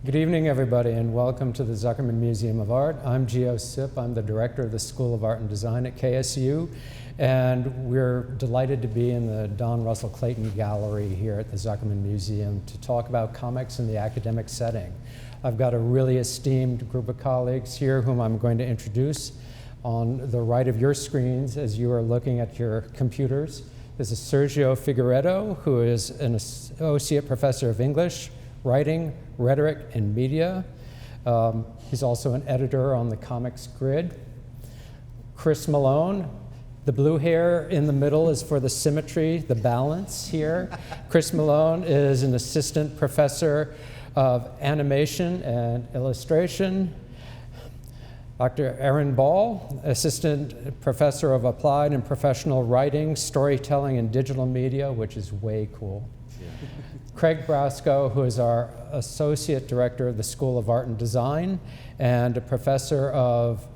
Good evening, everybody, and welcome to the Zuckerman Museum of Art. I'm Geo Sipp. I'm the director of the School of Art and Design at KSU, and we're delighted to be in the Don Russell Clayton Gallery here at the Zuckerman Museum to talk about comics in the academic setting. I've got a really esteemed group of colleagues here whom I'm going to introduce. On the right of your screens, as you are looking at your computers, this is Sergio Figueiredo, who is an associate professor of English, writing, rhetoric, and media. He's also an editor on the Comics Grid. Chris Malone, the blue hair in the middle is for the symmetry, the balance here. Chris Malone is an assistant professor of animation and illustration. Dr. Erin Bahl, assistant professor of applied and professional writing, storytelling, and digital media, which is way cool. Craig Brasco, who is our Associate Director of the School of Art and Design and a Professor of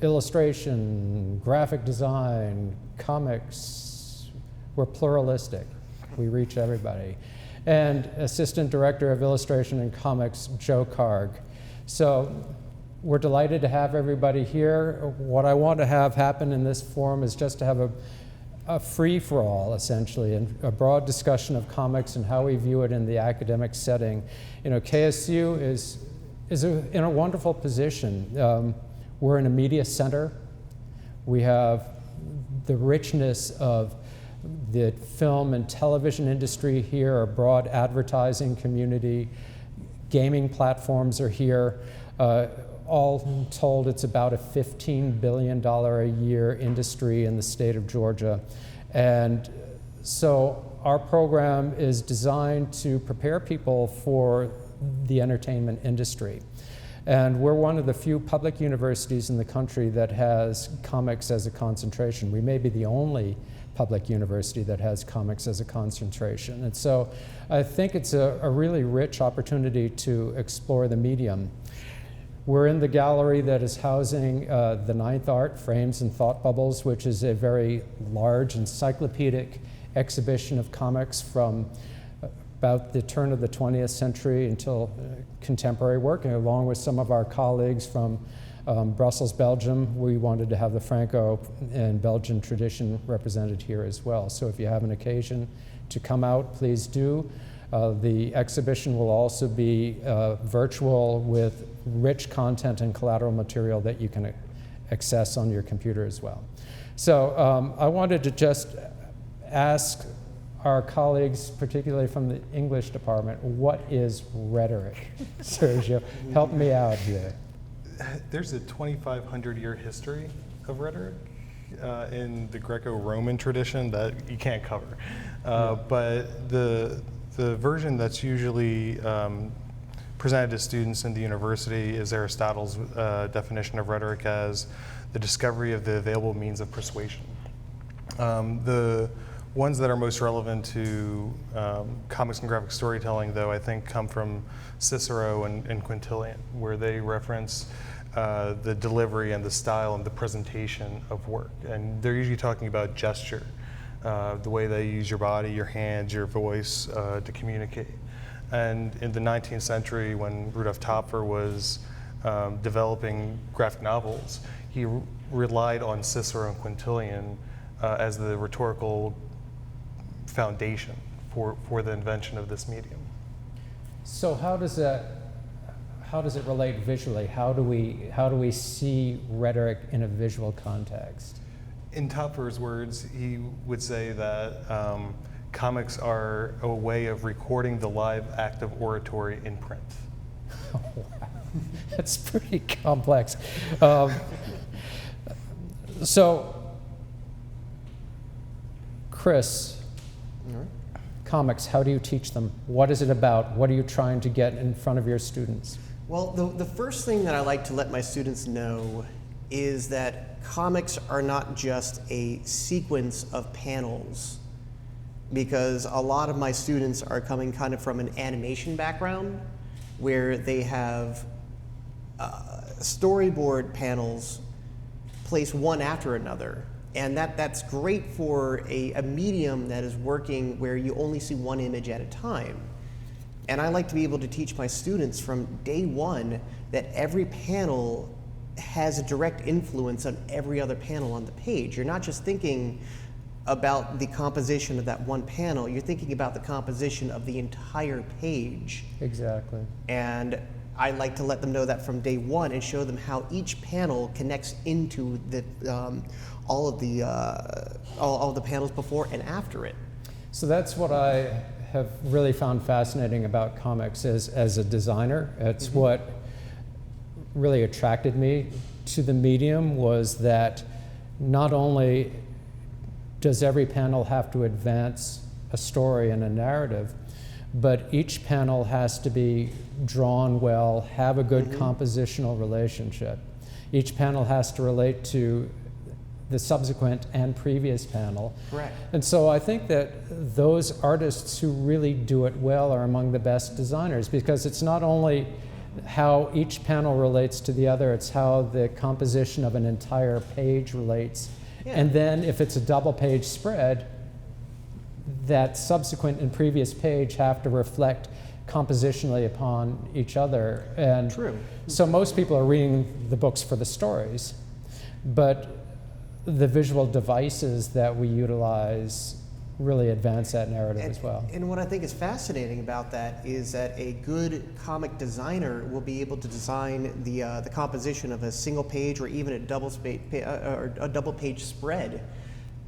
Illustration, Graphic Design, Comics. We're pluralistic. We reach everybody. And Assistant Director of Illustration and Comics, Joe Karg. So we're delighted to have everybody here. What I want to have happen in this forum is just to have a free-for-all, essentially, and a broad discussion of comics and how we view it in the academic setting. You know, KSU is in a wonderful position. We're in a media center. We have the richness of the film and television industry here, a broad advertising community. Gaming platforms are here. All told, it's about a $15 billion a year industry in the state of Georgia. And so our program is designed to prepare people for the entertainment industry. And we're one of the few public universities in the country that has comics as a concentration. We may be the only public university that has comics as a concentration. And so I think it's a really rich opportunity to explore the medium. We're in the gallery that is housing the Ninth Art, Frames and Thought Bubbles, which is a very large encyclopedic exhibition of comics from about the turn of the 20th century until contemporary work. And along with some of our colleagues from Brussels, Belgium, we wanted to have the Franco and Belgian tradition represented here as well. So if you have an occasion to come out, please do. The exhibition will also be virtual with rich content and collateral material that you can access on your computer as well. So I wanted to just ask our colleagues, particularly from the English department, what is rhetoric? Sergio, help me out here. There's a 2,500-year history of rhetoric in the Greco-Roman tradition that you can't cover. But the version that's usually presented to students in the university is Aristotle's definition of rhetoric as the discovery of the available means of persuasion. The ones that are most relevant to comics and graphic storytelling, though, I think come from Cicero and Quintilian, where they reference the delivery and the style and the presentation of work. And they're usually talking about gesture. The way they use your body, your hands, your voice to communicate. And in the 19th century, when Rudolf Topfer was developing graphic novels, he relied on Cicero and Quintilian as the rhetorical foundation for the invention of this medium. So how does it relate visually? How do we see rhetoric in a visual context? In Topfer's words, he would say that comics are a way of recording the live act of oratory in print. Oh, wow. That's pretty complex. So, Chris, comics, how do you teach them? What is it about? What are you trying to get in front of your students? Well, the first thing that I like to let my students know is that comics are not just a sequence of panels, because a lot of my students are coming kind of from an animation background where they have storyboard panels placed one after another. And that's great for a medium that is working where you only see one image at a time. And I like to be able to teach my students from day one that every panel has a direct influence on every other panel on the page. You're not just thinking about the composition of that one panel, you're thinking about the composition of the entire page. Exactly. And I like to let them know that from day one and show them how each panel connects into the, all of the panels before and after it. So that's what I have really found fascinating about comics as a designer. It's what really attracted me to the medium, was that not only does every panel have to advance a story and a narrative, but each panel has to be drawn well, have a good compositional relationship. Each panel has to relate to the subsequent and previous panel. Correct. And so I think that those artists who really do it well are among the best designers, because it's not only how each panel relates to the other, it's how the composition of an entire page relates. Yeah. And then if it's a double page spread, that subsequent and previous page have to reflect compositionally upon each other. And True. so most people are reading the books for the stories, but the visual devices that we utilize really advance that narrative as well. And what I think is fascinating about that is that a good comic designer will be able to design the composition of a single page or even a double page spread,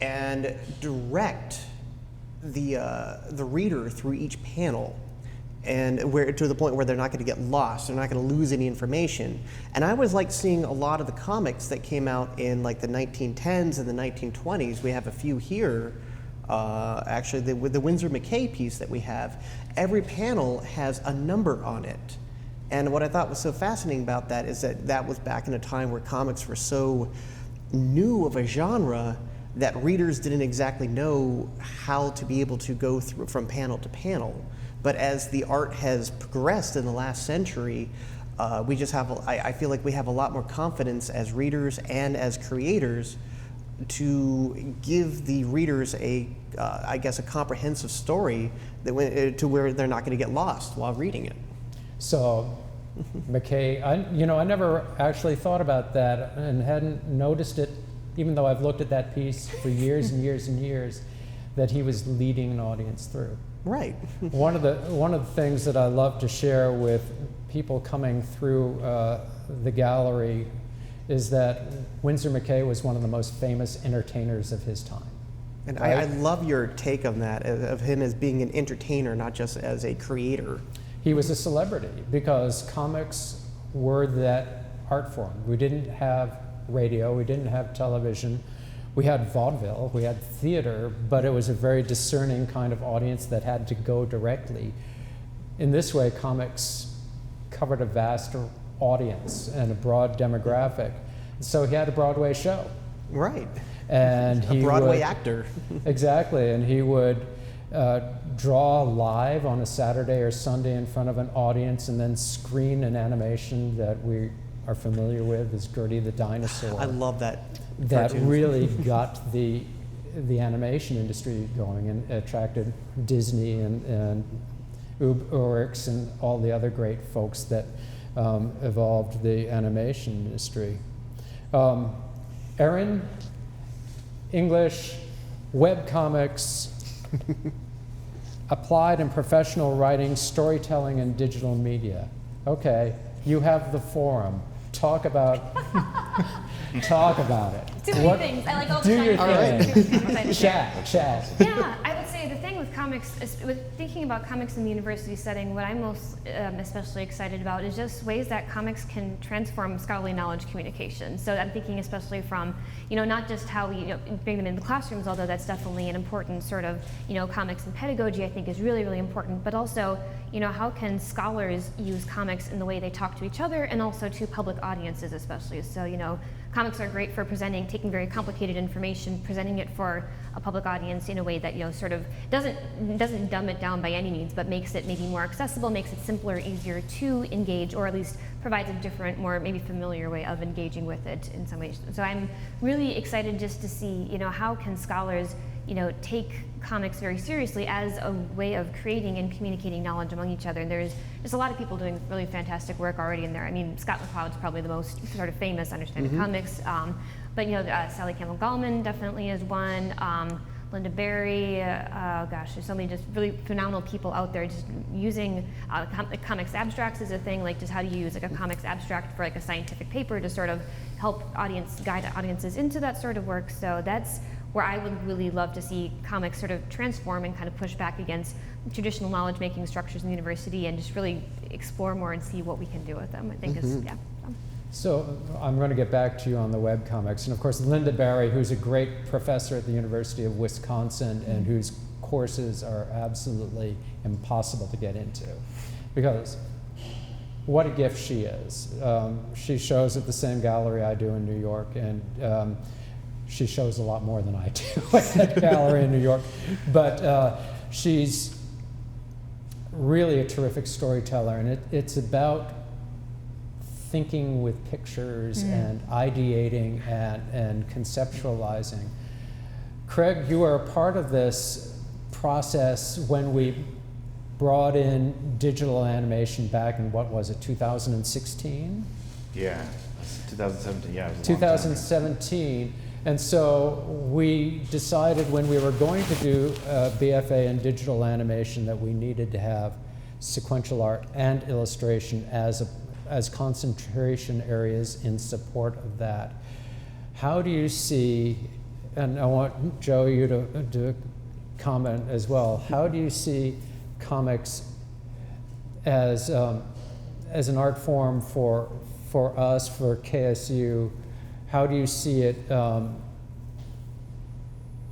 and direct the reader through each panel, and where to the point where they're not going to get lost, they're not going to lose any information. And I always liked seeing a lot of the comics that came out in like the 1910s and the 1920s. We have a few here. Actually, with the Winsor McCay piece that we have, every panel has a number on it. And what I thought was so fascinating about that is that that was back in a time where comics were so new of a genre that readers didn't exactly know how to be able to go through from panel to panel. But as the art has progressed in the last century, we just have, I feel like we have a lot more confidence as readers and as creators to give the readers I guess, a comprehensive story that to where they're not going to get lost while reading it. So, McCay, I never actually thought about that and hadn't noticed it, even though I've looked at that piece for years and years and years, that he was leading an audience through. Right. One of the things that I love to share with people coming through the gallery is that Winsor McCay was one of the most famous entertainers of his time. And right? I love your take on that, of him as being an entertainer, not just as a creator. He was a celebrity because comics were that art form. We didn't have radio, we didn't have television, we had vaudeville, we had theater, but it was a very discerning kind of audience that had to go directly. In this way, comics covered a vast audience and a broad demographic. So he had a Broadway show. Right. And a Broadway actor. Exactly, and he would draw live on a Saturday or Sunday in front of an audience and then screen an animation that we are familiar with as Gertie the Dinosaur. I love that. That cartoon. really got the animation industry going and attracted Disney and Ulrichs and all the other great folks that evolved the animation industry. Erin, English, webcomics, applied and professional writing, storytelling, and digital media. Okay, you have the forum. Talk about it. Too many things. I like all the Do your thing. Chat. Yeah, I would say the thing with comics, with thinking about comics in the university setting, what I'm most especially excited about is just ways that comics can transform scholarly knowledge communication. So I'm thinking especially from, not just how we bring them in the classrooms, although that's definitely an important sort of, comics and pedagogy I think is really, really important, but also, how can scholars use comics in the way they talk to each other and also to public audiences especially. So, comics are great for taking very complicated information, presenting it for a public audience in a way that sort of doesn't dumb it down by any means, but makes it maybe more accessible, makes it simpler, easier to engage, or at least provides a different, more maybe familiar way of engaging with it in some ways. So I'm really excited just to see, how can scholars take comics very seriously as a way of creating and communicating knowledge among each other. And there's a lot of people doing really fantastic work already in there. I mean, Scott McCloud's probably the most sort of famous understanding comics, but Sally Campbell Gallman definitely is one. Linda Berry, there's so many just really phenomenal people out there just using comics abstracts as a thing, like just how do you use like a comics abstract for like a scientific paper to sort of help guide audiences into that sort of work. So that's where I would really love to see comics sort of transform and kind of push back against traditional knowledge-making structures in the university and just really explore more and see what we can do with them. I think So I'm going to get back to you on the webcomics. And of course, Linda Barry, who's a great professor at the University of Wisconsin and whose courses are absolutely impossible to get into. Because what a gift she is. She shows at the same gallery I do in New York, and she shows a lot more than I do at that gallery in New York. But she's really a terrific storyteller, and it's about thinking with pictures and ideating and conceptualizing. Craig, you are a part of this process when we brought in digital animation back in, 2016? Yeah, 2017, yeah. It was a long time ago. 2017. And so we decided when we were going to do a BFA in digital animation that we needed to have sequential art and illustration as concentration areas in support of that. How do you see, and I want Joe, you to comment as well, how do you see comics as an art form for us, for KSU? How do you see it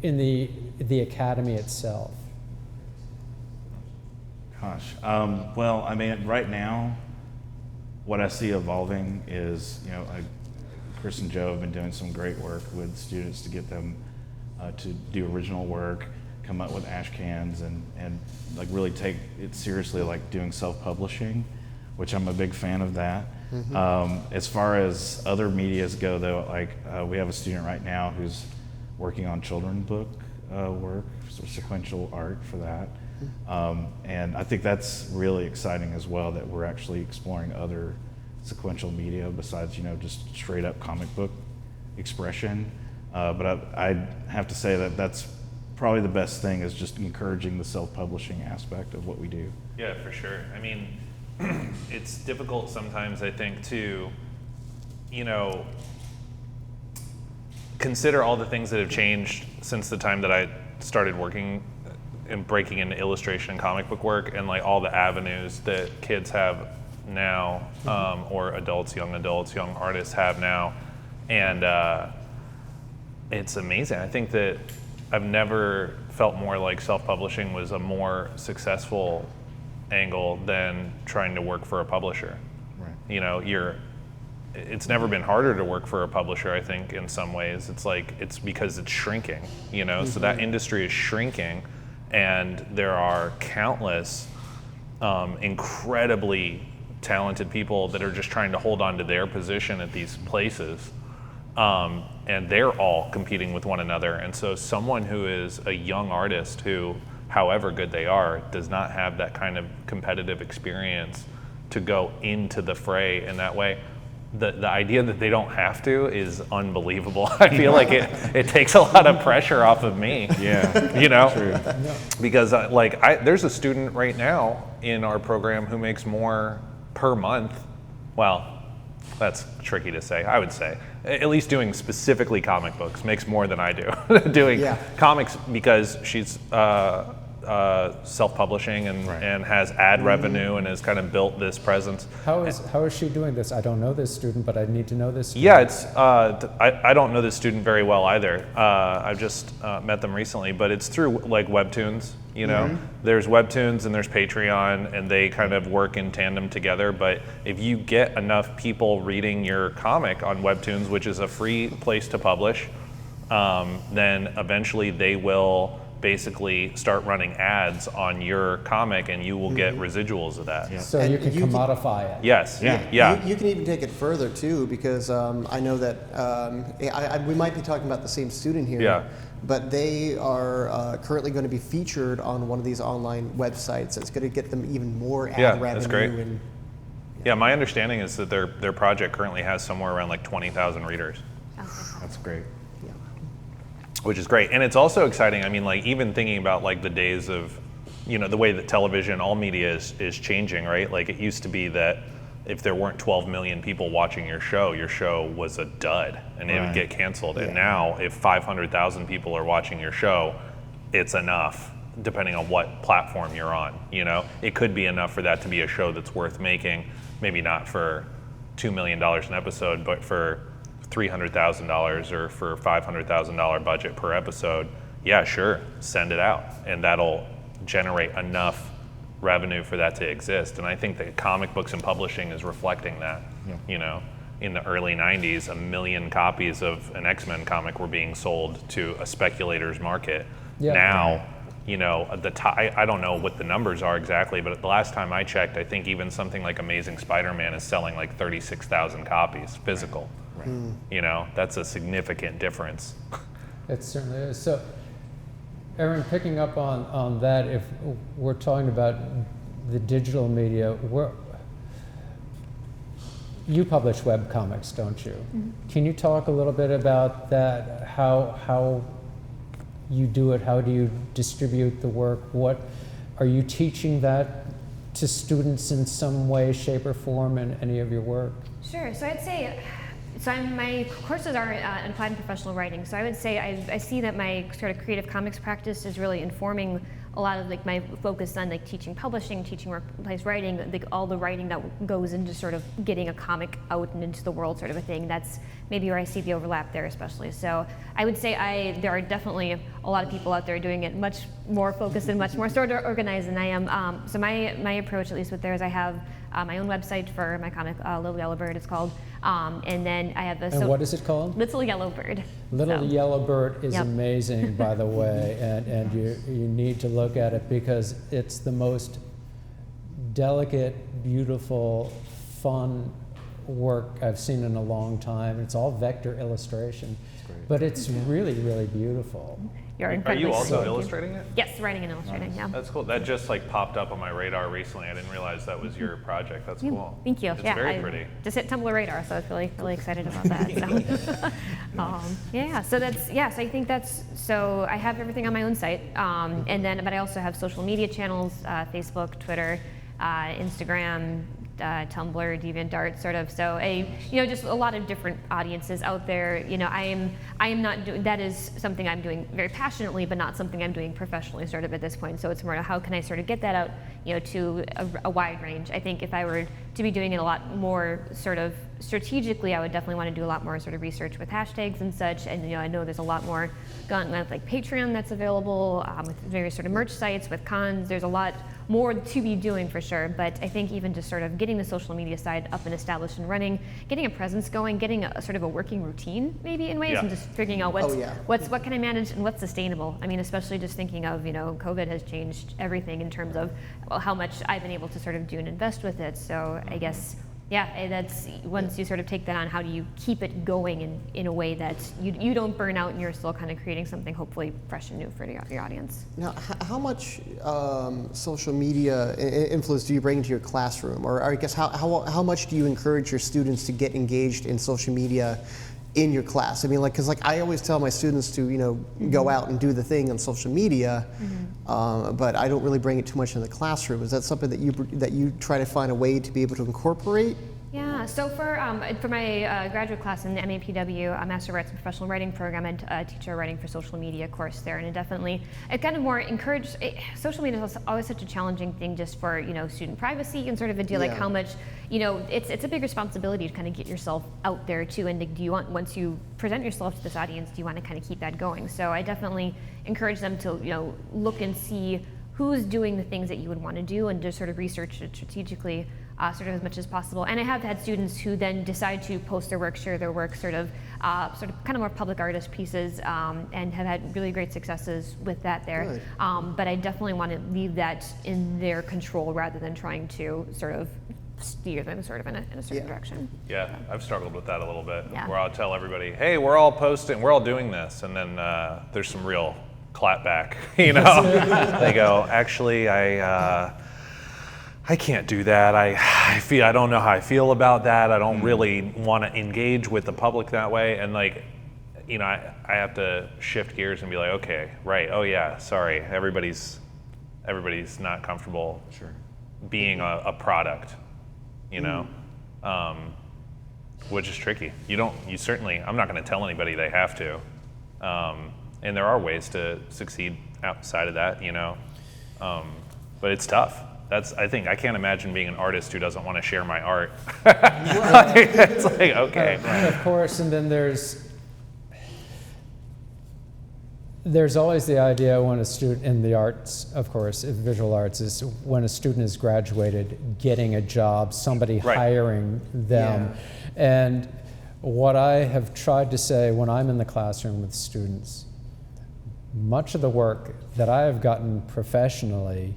in the academy itself? Gosh, well, I mean, right now, what I see evolving is, Chris and Joe have been doing some great work with students to get them to do original work, come up with ash cans, and like really take it seriously, like doing self-publishing, which I'm a big fan of that. As far as other medias go, though, like we have a student right now who's working on children's book work, so sequential art for that. And I think that's really exciting as well, that we're actually exploring other sequential media besides, just straight up comic book expression. But I'd have to say that that's probably the best thing, is just encouraging the self-publishing aspect of what we do. Yeah, for sure. I mean, it's difficult sometimes, I think, to, consider all the things that have changed since the time that I started working and breaking into illustration and comic book work, and like all the avenues that kids have now, or young adults, young artists have now. And it's amazing. I think that I've never felt more like self-publishing was a more successful angle than trying to work for a publisher. Right. It's never been harder to work for a publisher, I think, in some ways. It's because it's shrinking, so that industry is shrinking, and there are countless incredibly talented people that are just trying to hold on to their position at these places, and they're all competing with one another. And so someone who is a young artist who, however good they are, does not have that kind of competitive experience to go into the fray in that way. The idea that they don't have to is unbelievable. I feel like it takes a lot of pressure off of me. Yeah, True. Because there's a student right now in our program who makes more per month. Well, that's tricky to say. I would say at least doing specifically comic books makes more than I do doing comics, because she's self-publishing and has ad revenue and has kind of built this presence. How is she doing this? I don't know this student, but I need to know this student. Yeah, it's I don't know this student very well either. I've just met them recently, but it's through like Webtoons. There's Webtoons and there's Patreon, and they kind of work in tandem together. But if you get enough people reading your comic on Webtoons, which is a free place to publish, then eventually they will basically start running ads on your comic, and you will get residuals of that. So and you can commodify it. Yes. Yeah. You can even take it further too, because I know that we might be talking about the same student here. Yeah. but they are currently going to be featured on one of these online websites. It's going to get them even more ad Yeah, revenue. that's great. And, Yeah, my understanding is that their project currently has somewhere around like 20,000 readers, That's great. yeah. which is great. And it's also exciting. I mean, like even thinking about like the days of, the way that television, all media is changing, right? Like it used to be that if there weren't 12 million people watching your show was a dud and it would Right. get canceled. And now if 500,000 people are watching your show, it's enough, depending on what platform you're on. It could be enough for that to be a show that's worth making, maybe not for $2 million an episode, but for $300,000 or for $500,000 budget per episode. Yeah, sure, send it out, and that'll generate enough revenue for that to exist. And I think that comic books and publishing is reflecting that. In the early 90s, 1 million copies of an X-Men comic were being sold to a speculator's market. Yeah. Now, I don't know what the numbers are exactly, but the last time I checked, I think even something like Amazing Spider-Man is selling like 36,000 copies physical. Right. That's a significant difference. It certainly is. So, Erin, picking up on that, if we're talking about the digital media, you publish web comics, don't you? Mm-hmm. Can you talk a little bit about that? How you do it? How do you distribute the work? What are you teaching that to students in some way, shape, or form in any of your work? Sure. So I'd say, my courses are in applied and professional writing. So I would say I see that my sort of creative comics practice is really informing a lot of like my focus on like teaching publishing, teaching workplace writing, like all the writing that goes into sort of getting a comic out and into the world, sort of a thing. That's maybe where I see the overlap there, especially. So I would say there are definitely a lot of people out there doing it much more focused and much more sort of organized than I am. So my approach, at least with theirs, I have my own website for my comic, Little Yellow Bird, it's called. And then I have And what is it called? Little Yellow Bird. Little Yellow Bird is Yep. amazing, by the way, and you need to look at it because it's the most delicate, beautiful, fun work I've seen in a long time. It's all vector illustration, but it's really, really beautiful. You're Are incredibly you also sweet. illustrating it? Yes, writing and illustrating, yeah. That's cool. That just like popped up on my radar recently. I didn't realize that was your project. That's cool. Thank you. It's yeah, very I pretty. just hit Tumblr radar, so I was really excited about that. So. So I think so I have everything on my own site, but I also have social media channels, Facebook, Twitter, Instagram, Tumblr, DeviantArt, sort of. So just a lot of different audiences out there. I am not doing, that is something I'm doing very passionately, but not something I'm doing professionally, sort of at this point. So it's more how can I sort of get that out, to a wide range. I think if I were to be doing it a lot more sort of strategically, I would definitely want to do a lot more sort of research with hashtags and such. And I know there's a lot more going on with like Patreon that's available, with various sort of merch sites, with cons. There's a lot more to be doing for sure. But I think even just sort of getting the social media side up and established and running, getting a presence going, getting a sort of a working routine maybe in ways, and just figuring out what can I manage and what's sustainable. I mean, especially just thinking of, COVID has changed everything in terms of how much I've been able to sort of do and invest with it. So I guess, that's once you sort of take that on, how do you keep it going in a way that you don't burn out and you're still kind of creating something hopefully fresh and new for your audience. Now, how much social media influence do you bring into your classroom? Or I guess how much do you encourage your students to get engaged in social media in your class? I mean, because I always tell my students to, go out and do the thing on social media, but I don't really bring it too much in the classroom. Is that something that you try to find a way to be able to incorporate? Yeah, so for my graduate class in the MAPW, Master of Arts and Professional Writing program, I teach a writing for social media course there, and it kind of more encouraged. Social media is always such a challenging thing just for student privacy and sort of a deal like how much it's a big responsibility to kind of get yourself out there too. And do you want, once you present yourself to this audience, do you want to kind of keep that going? So I definitely encourage them to look and see who's doing the things that you would want to do and just sort of research it strategically. Sort of as much as possible. And I have had students who then decide to post their work, share their work, sort of kind of more public artist pieces, and have had really great successes with that there. But I definitely want to leave that in their control rather than trying to sort of steer them sort of in a certain direction. Yeah, I've struggled with that a little bit, Yeah. where I'll tell everybody, hey, we're all doing this, and then there's some real clapback, you know? They go, actually, I can't do that. I don't know how I feel about that. I don't really want to engage with the public that way, and like, you know, I have to shift gears and be like, okay, right, oh yeah, sorry, everybody's not comfortable being a product, you know, which is tricky. I'm not going to tell anybody they have to, and there are ways to succeed outside of that, you know, but it's tough. I think I can't imagine being an artist who doesn't want to share my art. It's like, okay. Of course, and then there's always the idea when a student in the arts, of course, in visual arts, is when a student is graduated, getting a job, somebody hiring them. Yeah. And what I have tried to say when I'm in the classroom with students, much of the work that I have gotten professionally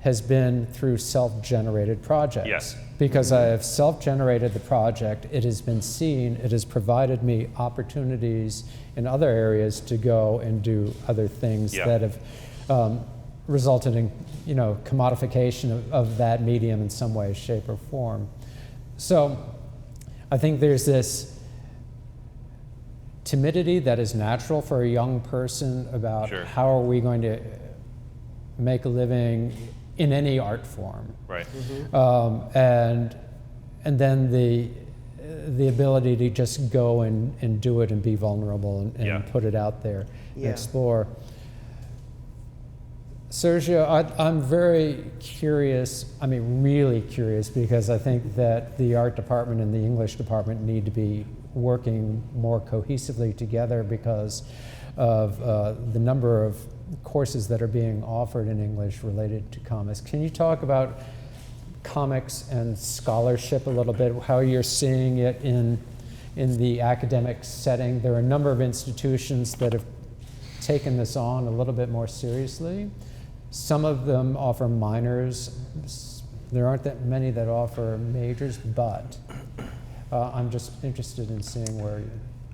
has been through self-generated projects. Yes. Because I have self-generated the project, it has been seen, it has provided me opportunities in other areas to go and do other things that have resulted in, you know, commodification of that medium in some way, shape, or form. So I think there's this timidity that is natural for a young person about how are we going to make a living in any art form. Right. And then the ability to just go and do it and be vulnerable and put it out there and explore. Sergio, I'm very curious, I mean really curious, because I think that the art department and the English department need to be working more cohesively together because of the number of courses that are being offered in English related to comics. Can you talk about comics and scholarship a little bit, how you're seeing it in the academic setting? There are a number of institutions that have taken this on a little bit more seriously. Some of them offer minors. There aren't that many that offer majors, but I'm just interested in seeing where you...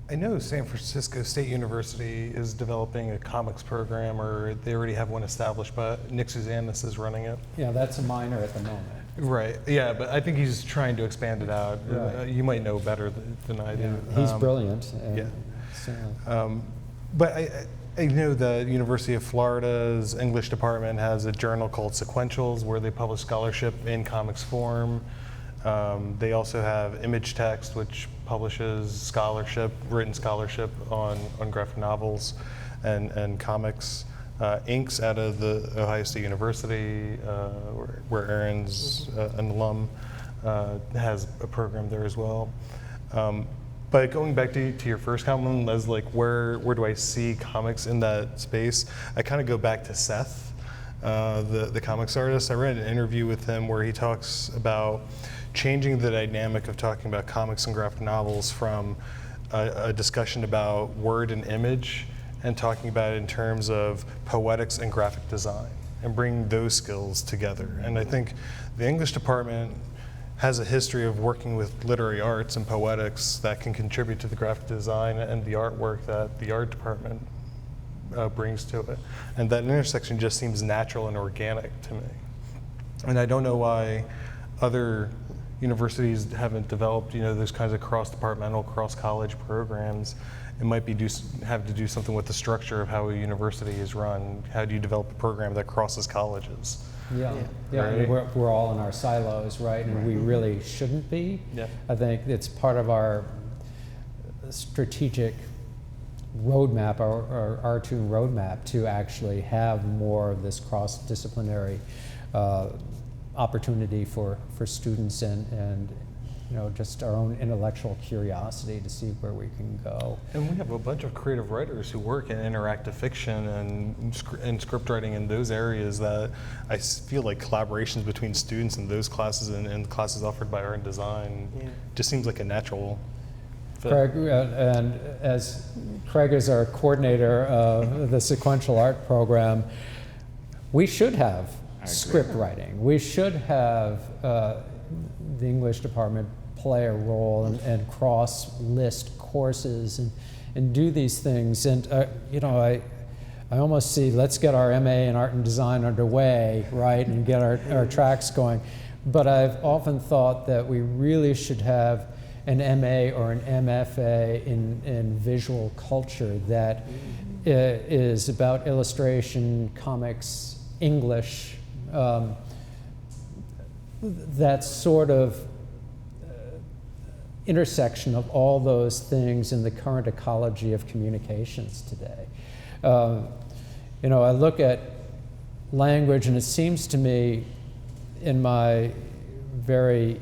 I know San Francisco State University is developing a comics program, or they already have one established, but Nick Susanis is running it. Yeah, that's a minor at the moment. Right, yeah, but I think he's trying to expand it out. Right. You might know better than I do. He's brilliant. But I know the University of Florida's English department has a journal called Sequentials where they publish scholarship in comics form. They also have Image Text, which publishes scholarship, written scholarship on graphic novels and comics. Inks out of the Ohio State University, where Erin's an alum, has a program there as well. But going back to your first comment, as like where do I see comics in that space? I kind of go back to Seth, the comics artist. I read an interview with him where he talks about changing the dynamic of talking about comics and graphic novels from a discussion about word and image and talking about it in terms of poetics and graphic design and bringing those skills together. And I think the English department has a history of working with literary arts and poetics that can contribute to the graphic design and the artwork that the art department brings to it. And that intersection just seems natural and organic to me. And I don't know why other universities haven't developed, those kinds of cross-departmental, cross-college programs. It might be have to do something with the structure of how a university is run. How do you develop a program that crosses colleges? Yeah. Right? I mean, we're all in our silos, right? And we really shouldn't be. Yeah. I think it's part of our strategic roadmap, our R2 roadmap, to actually have more of this cross-disciplinary opportunity for students and just our own intellectual curiosity to see where we can go. And we have a bunch of creative writers who work in interactive fiction and script writing in those areas that I feel like collaborations between students in those classes and classes offered by art and design just seems like a natural fit. Craig, and as Craig is our coordinator of the Sequential Art program, we should have script writing. We should have the English department play a role and cross-list courses and do these things. And I almost see, let's get our MA in art and design underway, right, and get our tracks going. But I've often thought that we really should have an MA or an MFA in visual culture that is about illustration, comics, English, that sort of intersection of all those things in the current ecology of communications today. I look at language, and it seems to me, in my very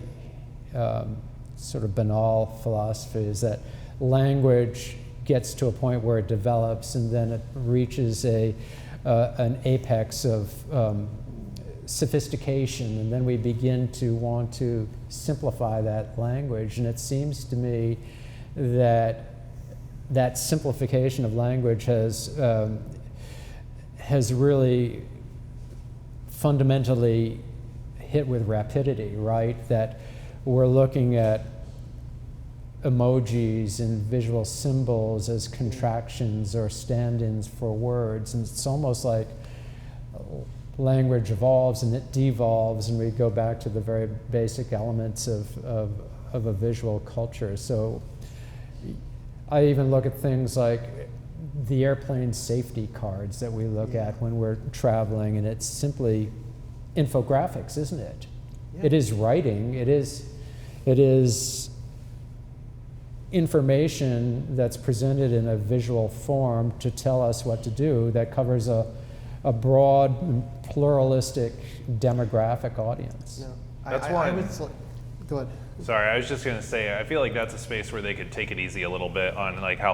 sort of banal philosophy, is that language gets to a point where it develops, and then it reaches an apex of sophistication, and then we begin to want to simplify that language. And it seems to me that that simplification of language has really fundamentally hit with rapidity, right? That we're looking at emojis and visual symbols as contractions or stand-ins for words, and it's almost like language evolves and it devolves, and we go back to the very basic elements of a visual culture. So I even look at things like the airplane safety cards that we look at when we're traveling, and it's simply infographics, isn't it? Yeah. It is writing, it is information that's presented in a visual form to tell us what to do, that covers a broad, pluralistic demographic audience. No, That's why. Go ahead. Sorry, I was just gonna say, I feel like that's a space where they could take it easy a little bit on like how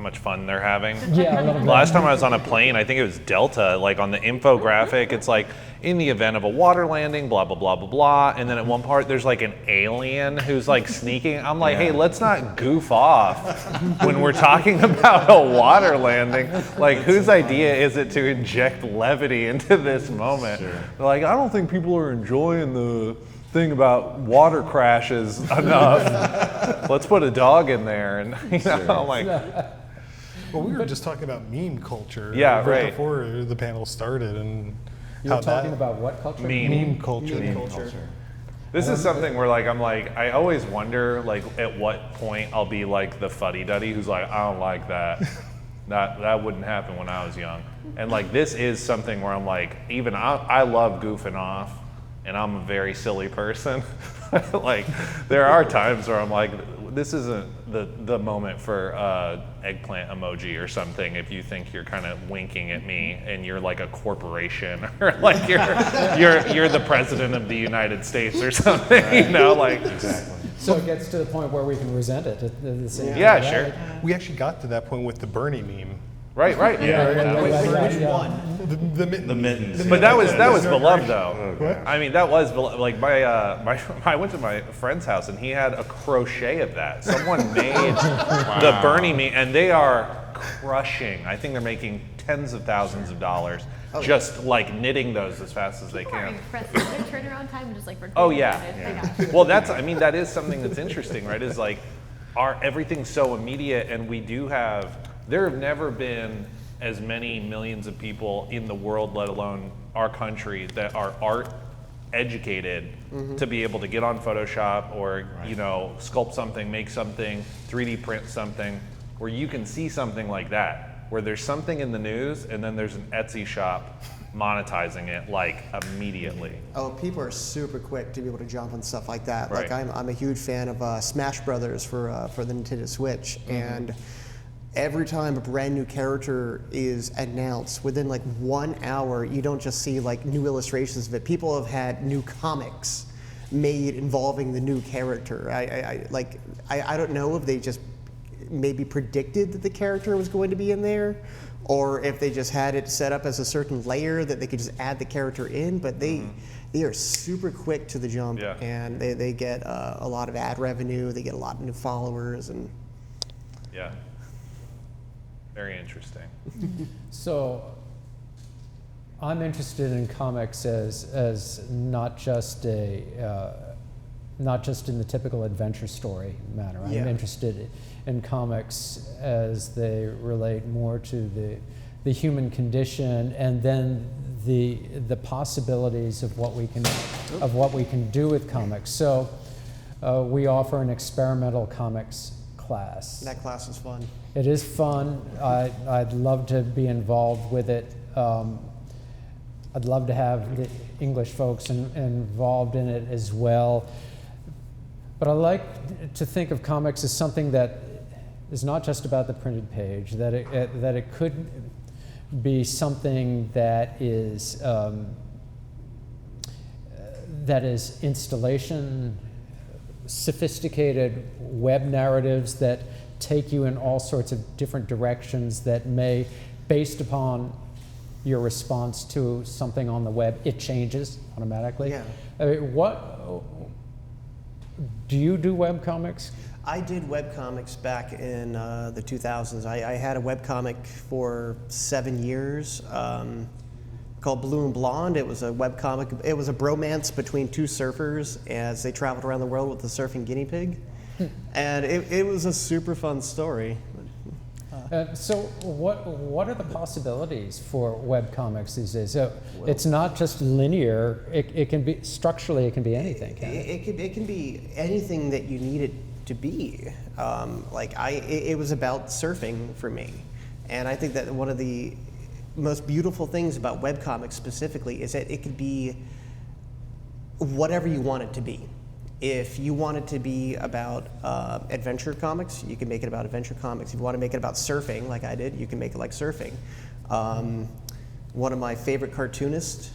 much fun they're having. Yeah, a little bit. Last time I was on a plane, I think it was Delta, like on the infographic, it's like, in the event of a water landing, blah, blah, blah, blah, blah. And then at one part, there's like an alien who's like sneaking. I'm like, hey, let's not goof off when we're talking about a water landing. Like, whose idea is it to inject levity into this moment? Sure. They're like, I don't think people are enjoying the thing about water crashes enough. Let's put a dog in there. And, I'm like, well, we were just talking about meme culture. Yeah, right. Before the panel started, and you were talking about what culture? Meme culture. Meme culture. This is something where I always wonder at what point I'll be like the fuddy-duddy who's like, I don't like that. That wouldn't happen when I was young. And this is something where I'm like, even I love goofing off, and I'm a very silly person. There are times where I'm like, this isn't the moment for eggplant emoji or something if you think you're kind of winking at me and you're like a corporation or you're the president of the United States or something, Exactly. So it gets to the point where we can resent it at the same time. Yeah, sure. We actually got to that point with the Bernie meme. Right. Yeah. Which one? The mittens. The mittens. But that was beloved though. What? I mean, that was I went to my friend's house and he had a crochet of that. Someone made the Bernie meme, and they are crushing. I think they're making tens of thousands of dollars just knitting those as fast as they People are can. impressive. Their turnaround time is for Oh yeah. Well, that is something that's interesting, right? Is everything's so immediate, and there have never been as many millions of people in the world, let alone our country, that are art educated to be able to get on Photoshop or sculpt something, make something, 3D print something, where you can see something like that, where there's something in the news and then there's an Etsy shop monetizing it immediately. Oh, people are super quick to be able to jump on stuff like that. Right. I'm a huge fan of Smash Brothers for the Nintendo Switch, and every time a brand new character is announced, within 1 hour, you don't just see new illustrations of it. People have had new comics made involving the new character. I don't know if they just maybe predicted that the character was going to be in there, or if they just had it set up as a certain layer that they could just add the character in. But they are super quick to the jump, and they get a lot of ad revenue. They get a lot of new followers, and yeah. Very interesting. So I'm interested in comics as not just a not just in the typical adventure story manner. Yeah. I'm interested in comics as they relate more to the human condition, and then the possibilities of what we can do with comics. So we offer an experimental comics class. That class is fun. It is fun. I'd love to be involved with it. I'd love to have the English folks involved in it as well. But I like to think of comics as something that is not just about the printed page, that it could be something that is installation, sophisticated web narratives that take you in all sorts of different directions that may, based upon your response to something on the web, it changes automatically. Yeah. I mean, do you do web comics? I did webcomics back in the 2000s. I had a webcomic for 7 years called Blue and Blonde. It was a webcomic. It was a bromance between two surfers as they traveled around the world with the surfing guinea pig. And it was a super fun story. So what are the possibilities for webcomics these days? So it's not just linear. It can be structurally. It can be anything. Can't it? It can be anything that you need it to be. It was about surfing for me, and I think that one of the most beautiful things about webcomics specifically is that it could be whatever you want it to be. If you want it to be about adventure comics, you can make it about adventure comics. If you want to make it about surfing, like I did, you can make it like surfing. One of my favorite cartoonist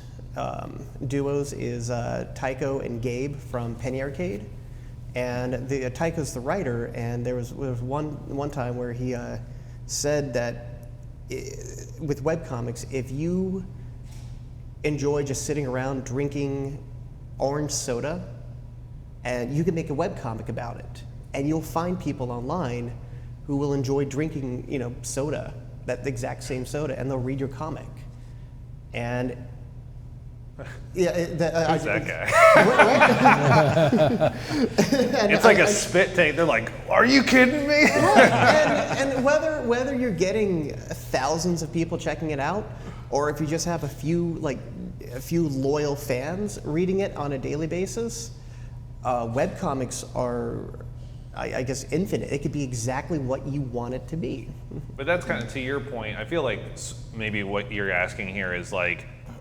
duos is Tycho and Gabe from Penny Arcade. And Tycho's the writer, and there was one time where he said that with webcomics, if you enjoy just sitting around drinking orange soda, and you can make a webcomic about it, and you'll find people online who will enjoy drinking, soda, that exact same soda, and they'll read your comic. And yeah, Who's that guy? It's like a spit take. They're like, "Are you kidding me?" and whether you're getting thousands of people checking it out, or if you just have a few loyal fans reading it on a daily basis, webcomics are, I guess, infinite. It could be exactly what you want it to be. But that's kind of to your point. I feel like maybe what you're asking here is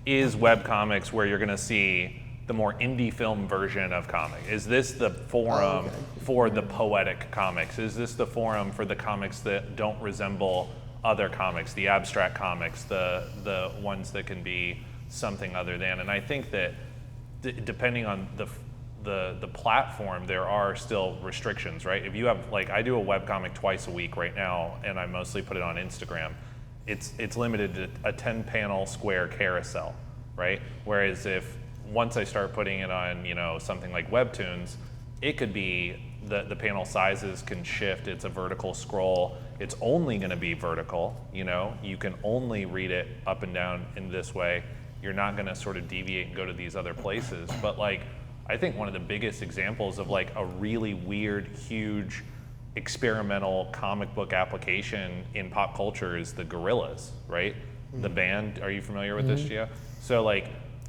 is webcomics where you're going to see the more indie film version of comic? Is this the forum for the poetic comics? Is this the forum for the comics that don't resemble other comics, the abstract comics, the ones that can be something other than? And I think that depending on the platform, there are still restrictions, right? If you have, I do a webcomic twice a week right now, and I mostly put it on Instagram. It's limited to a 10-panel square carousel, right? Whereas if once I start putting it on, something like Webtoons, it could be the panel sizes can shift. It's a vertical scroll. It's only going to be vertical. You can only read it up and down in this way. You're not going to sort of deviate and go to these other places. But I think one of the biggest examples of a really weird, huge, experimental comic book application in pop culture is the Gorillaz, right? Mm-hmm. The band. Are you familiar with this, Geo? So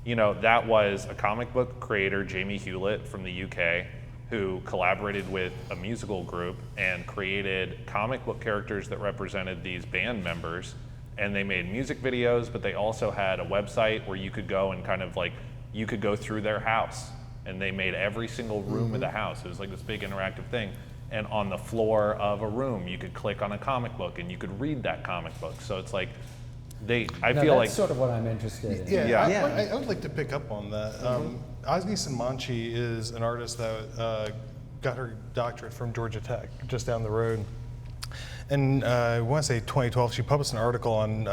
that was a comic book creator, Jamie Hewlett from the UK, who collaborated with a musical group and created comic book characters that represented these band members. And they made music videos, but they also had a website where you could go and you could go through their house, and they made every single room of the house. It was this big interactive thing. And on the floor of a room, you could click on a comic book and you could read that comic book. So it's I feel that's sort of what I'm interested in. I would like to pick up on that. Osni Samanchi is an artist that got her doctorate from Georgia Tech, just down the road. And I want to say 2012, she published an article on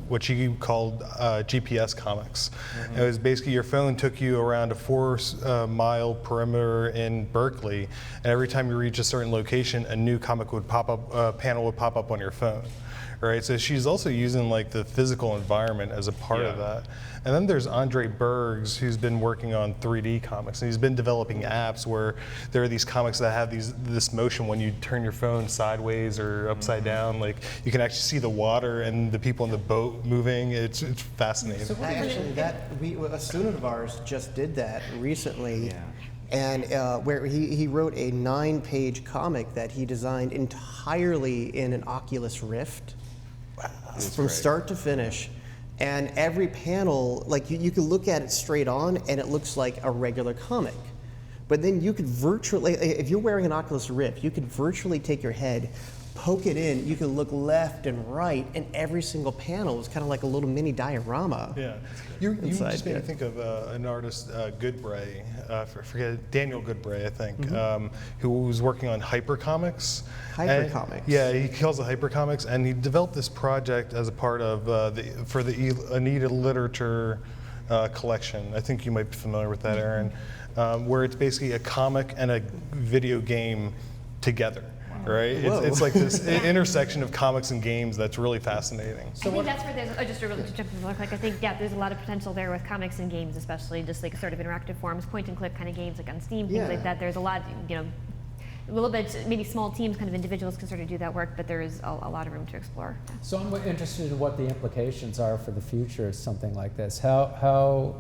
what she called GPS comics. It was basically your phone took you around a 4-mile perimeter in Berkeley, and every time you reach a certain location, a new comic would pop up, a panel would pop up on your phone. right? So she's also using like the physical environment as a part of that. And then there's Berg's, who's been working on 3D comics, and he's been developing apps where there are these comics that have this motion when you turn your phone sideways or upside down. Like you can actually see the water and the people in the boat moving. It's fascinating. Actually, a student of ours just did that recently. And where he wrote a 9-page comic that he designed entirely in an Oculus Rift from start to finish. And every panel, like you can look at it straight on and it looks like a regular comic. But then you could virtually, if you're wearing an Oculus Rift, you could virtually take your head, poke it in, you can look left and right, and every single panel is kind of like a little mini diorama. Yeah, you just made me think of an artist, Goodbray, forget Daniel Goodbray, I think, who was working on hypercomics. Hypercomics. Yeah, he calls it hypercomics, and he developed this project as a part of for the Anita Literature collection. I think you might be familiar with that, Erin, where it's basically a comic and a video game together. Right? It's like this intersection of comics and games that's really fascinating. I think that's where there's, just to really jump in, like I think, there's a lot of potential there with comics and games, especially just like sort of interactive forms, point and click kind of games like on Steam, things like that. There's a lot, a little bit, maybe small teams, kind of individuals can sort of do that work, but there is a lot of room to explore. So I'm interested in what the implications are for the future of something like this. How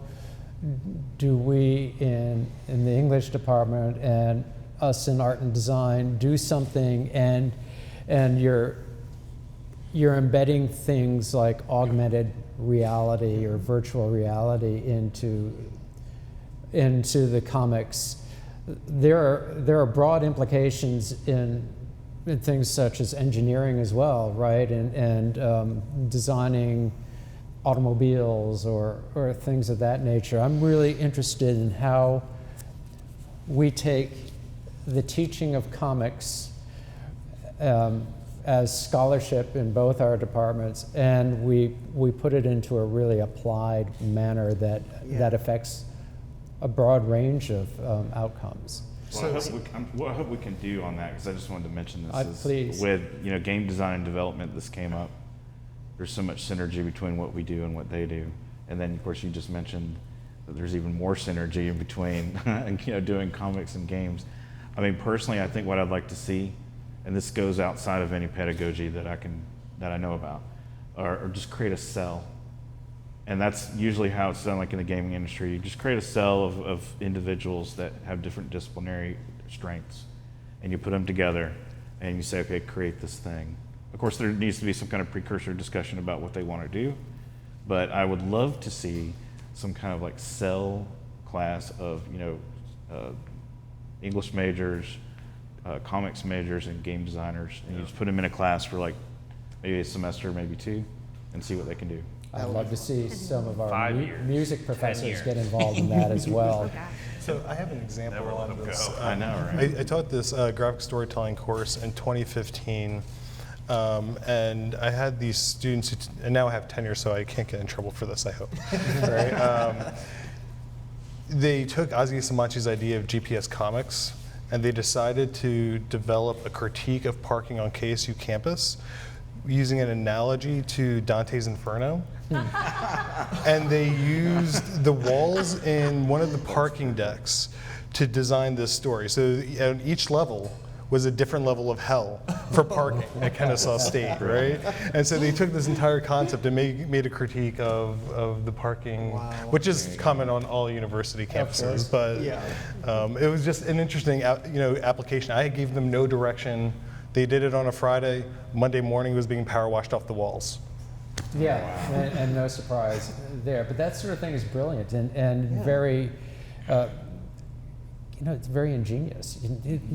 do we in the English department and us in art and design do something, and you're embedding things like augmented reality or virtual reality into the comics? There are broad implications in things such as engineering as well, right? And designing automobiles or things of that nature. I'm really interested in how we take the teaching of comics as scholarship in both our departments, and we put it into a really applied manner that affects a broad range of outcomes. Well, what I hope we can do on that, because I just wanted to mention this, please. With game design and development, this came up. There's so much synergy between what we do and what they do, and then of course you just mentioned that there's even more synergy in between doing comics and games. I mean, personally, I think what I'd like to see, and this goes outside of any pedagogy that I know about, or just create a cell. And that's usually how it's done, like in the gaming industry. You just create a cell of individuals that have different disciplinary strengths, and you put them together, and you say, okay, create this thing. Of course, there needs to be some kind of precursor discussion about what they want to do, but I would love to see some kind of like cell class of English majors, comics majors, and game designers, and you just put them in a class for like maybe a semester, maybe 2, and see what they can do. I'd love to see some of our 5 years, music 10 professors years. get involved in that as well. So I have an example Never let on them this. go. I know, right? I taught this graphic storytelling course in 2015, and I had these students, and now I have tenure, so I can't get in trouble for this, I hope. Right? They took Ozzy Samachi's idea of GPS comics, and they decided to develop a critique of parking on KSU campus using an analogy to Dante's Inferno. And they used the walls in one of the parking decks to design this story. So at each level was a different level of hell for parking at Kennesaw State, right? And so they took this entire concept and made a critique of the parking, which is common on all university campuses. But it was just an interesting, application. I gave them no direction. They did it on a Friday. Monday morning it was being power washed off the walls. Yeah, and no surprise there. But that sort of thing is brilliant and very, it's very ingenious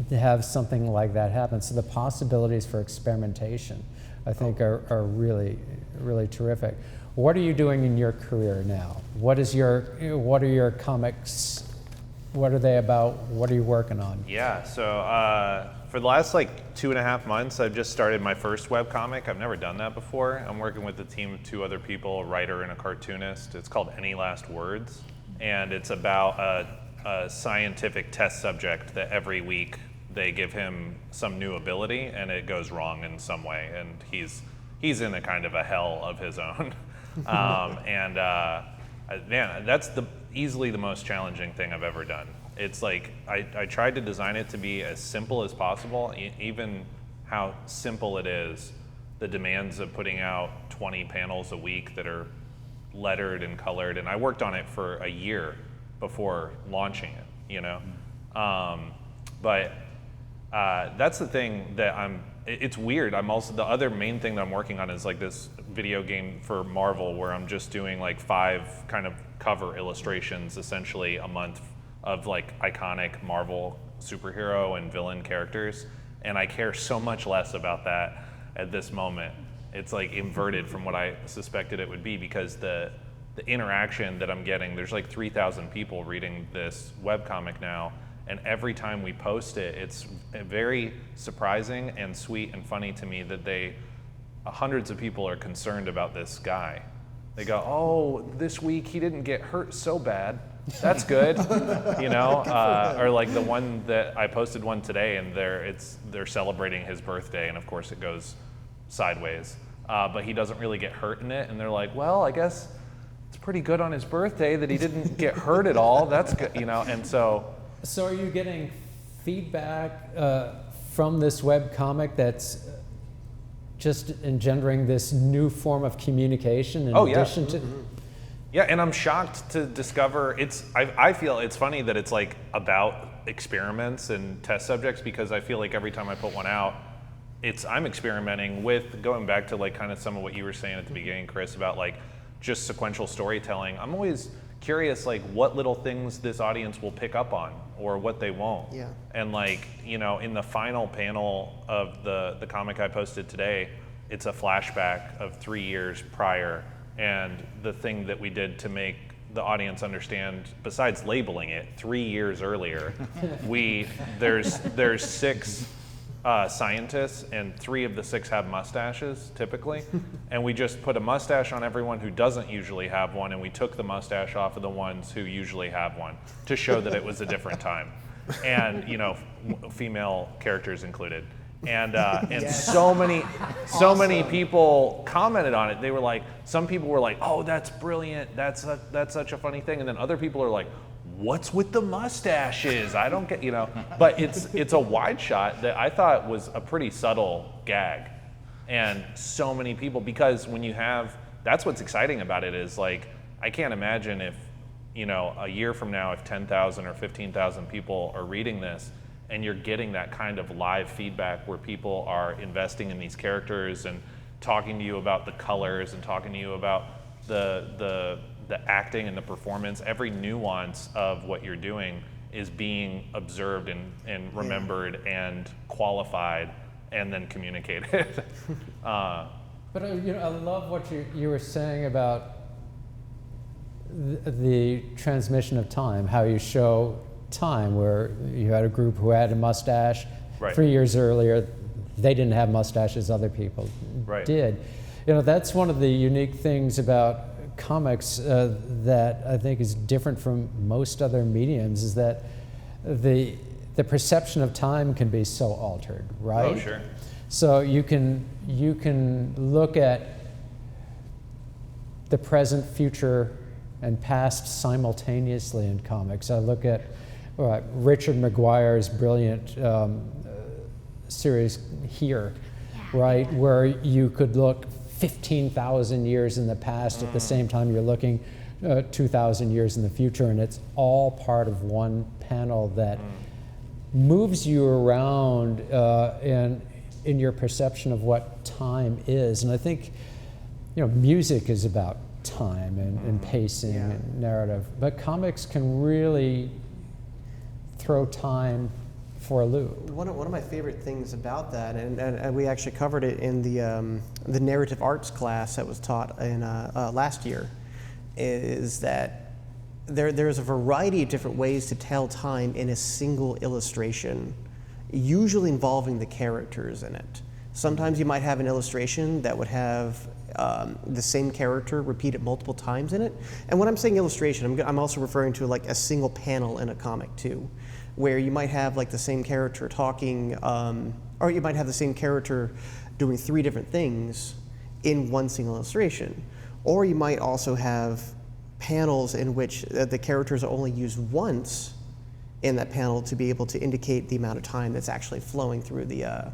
to have something like that happen. So the possibilities for experimentation, I think, are really, really terrific. What are you doing in your career now? What are your comics? What are they about? What are you working on? Yeah, so for the last 2.5 months, I've just started my first webcomic. I've never done that before. I'm working with a team of 2 other people, a writer and a cartoonist. It's called Any Last Words, and it's about a scientific test subject that every week they give him some new ability and it goes wrong in some way, and he's he's in a kind of a hell of his own. Man, that's easily the most challenging thing I've ever done. It's like, I tried to design it to be as simple as possible, even how simple it is, the demands of putting out 20 panels a week that are lettered and colored, and I worked on it for a year before launching it, you know? But that's the thing that it's weird. I'm also, the other main thing that I'm working on is like this video game for Marvel where I'm just doing like 5 kind of cover illustrations essentially a month of like iconic Marvel superhero and villain characters. And I care so much less about that at this moment. It's like inverted from what I suspected it would be, because the interaction that I'm getting, there's like 3,000 people reading this webcomic now, and every time we post it, it's very surprising and sweet and funny to me that hundreds of people are concerned about this guy. They go, oh, this week he didn't get hurt so bad. That's good, you know? Or like the one that I posted one today, and they're celebrating his birthday, and of course it goes sideways. But he doesn't really get hurt in it, and they're like, well, I guess it's pretty good on his birthday that he didn't get hurt at all. That's good, you know? And so are you getting feedback from this webcomic that's just engendering this new form of communication in addition to? Yeah, and I'm shocked to discover I feel it's funny that it's like about experiments and test subjects, because I feel like every time I put one out, I'm experimenting with, going back to like kind of some of what you were saying at the beginning, Chris, about like just sequential storytelling. I'm always curious like what little things this audience will pick up on or what they won't. Yeah. And like, you know, in the final panel of the comic I posted today, it's a flashback of 3 years prior. And the thing that we did to make the audience understand, besides labeling it 3 years earlier, there's 6 scientists, and 3 of the 6 have mustaches typically, and we just put a mustache on everyone who doesn't usually have one, and we took the mustache off of the ones who usually have one to show that it was a different time, and you know, female characters included. And so many people commented on it. They were like, some people were like, "Oh, that's brilliant. That's such a funny thing." And then other people are like, "What's with the mustaches? I don't get," you know. But it's a wide shot that I thought was a pretty subtle gag, and so many people, because when you have, that's what's exciting about it, is like, I can't imagine if, you know, a year from now, if 10,000 or 15,000 people are reading this, and you're getting that kind of live feedback where people are investing in these characters and talking to you about the colors and talking to you about the acting and the performance. Every nuance of what you're doing is being observed and remembered and qualified and then communicated. But you know, I love what you were saying about the transmission of time, how you show time, where you had a group who had a mustache. Right. 3 years earlier, they didn't have mustaches, other people did. You know, that's one of the unique things about comics that I think is different from most other mediums, is that the perception of time can be so altered, right? Oh, sure. So you can look at the present, future, and past simultaneously in comics. I look at Richard McGuire's brilliant series Here, right, where you could look 15,000 years in the past at the same time you're looking 2,000 years in the future, and it's all part of one panel that moves you around in your perception of what time is. And I think, you know, music is about time and pacing and narrative, but comics can really throw time for a loop. One of my favorite things about that, and we actually covered it in the narrative arts class that was taught in last year, is that there's a variety of different ways to tell time in a single illustration, usually involving the characters in it. Sometimes you might have an illustration that would have the same character repeated multiple times in it. And when I'm saying illustration, I'm also referring to like a single panel in a comic too, where you might have like the same character talking, or you might have the same character doing 3 different things, in one single illustration. Or you might also have panels in which the characters are only used once in that panel to be able to indicate the amount of time that's actually flowing through the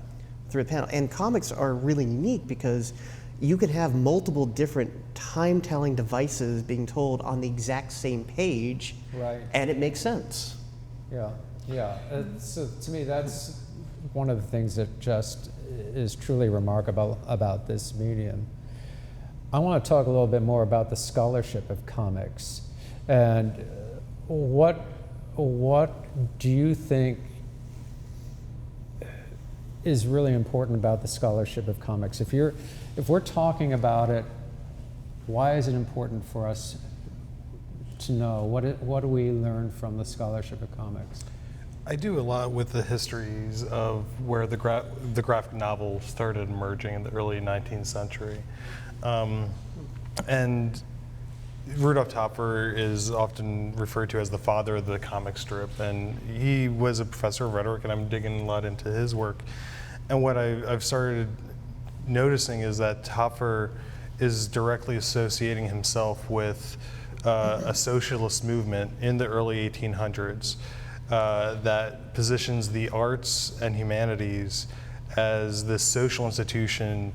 panel. And comics are really unique because you can have multiple different time-telling devices being told on the exact same page, Right. and it makes sense. Yeah, yeah. So to me, that's one of the things that just is truly remarkable about this medium. I want to talk a little bit more about the scholarship of comics, and what do you think is really important about the scholarship of comics? If we're talking about it, why is it important for us to know? What do we learn from the scholarship of comics? I do a lot with the histories of where the graphic novel started emerging in the early 19th century. And Rudolf Topfer is often referred to as the father of the comic strip, and he was a professor of rhetoric, and I'm digging a lot into his work. And what I've started noticing is that Topfer is directly associating himself with a socialist movement in the early 1800s that positions the arts and humanities as this social institution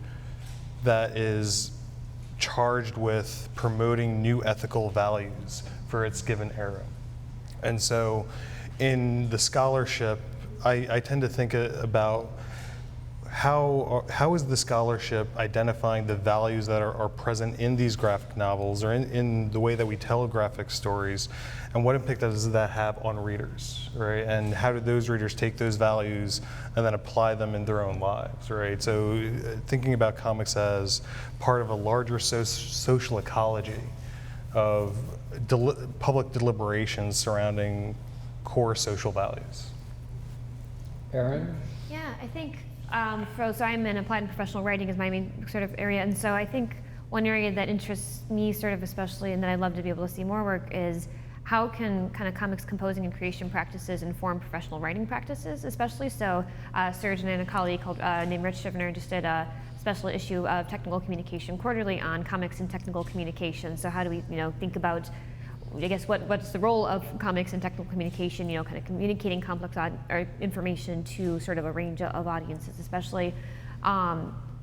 that is charged with promoting new ethical values for its given era. And so in the scholarship, I tend to think about how is the scholarship identifying the values that are present in these graphic novels or in the way that we tell graphic stories, and what impact does that have on readers, right? And how do those readers take those values and then apply them in their own lives, right? So thinking about comics as part of a larger social ecology of public deliberations surrounding core social values. Erin? Yeah, I think, so I'm in applied and professional writing is my main sort of area, and so I think one area that interests me sort of especially, and that I'd love to be able to see more work, is how can kind of comics composing and creation practices inform professional writing practices, especially so. Sergio and a colleague named Rich Schivener just did a special issue of Technical Communication Quarterly on comics and technical communication. So how do we, think about, I guess, what's the role of comics and technical communication, kind of communicating complex or information to sort of a range of audiences, especially.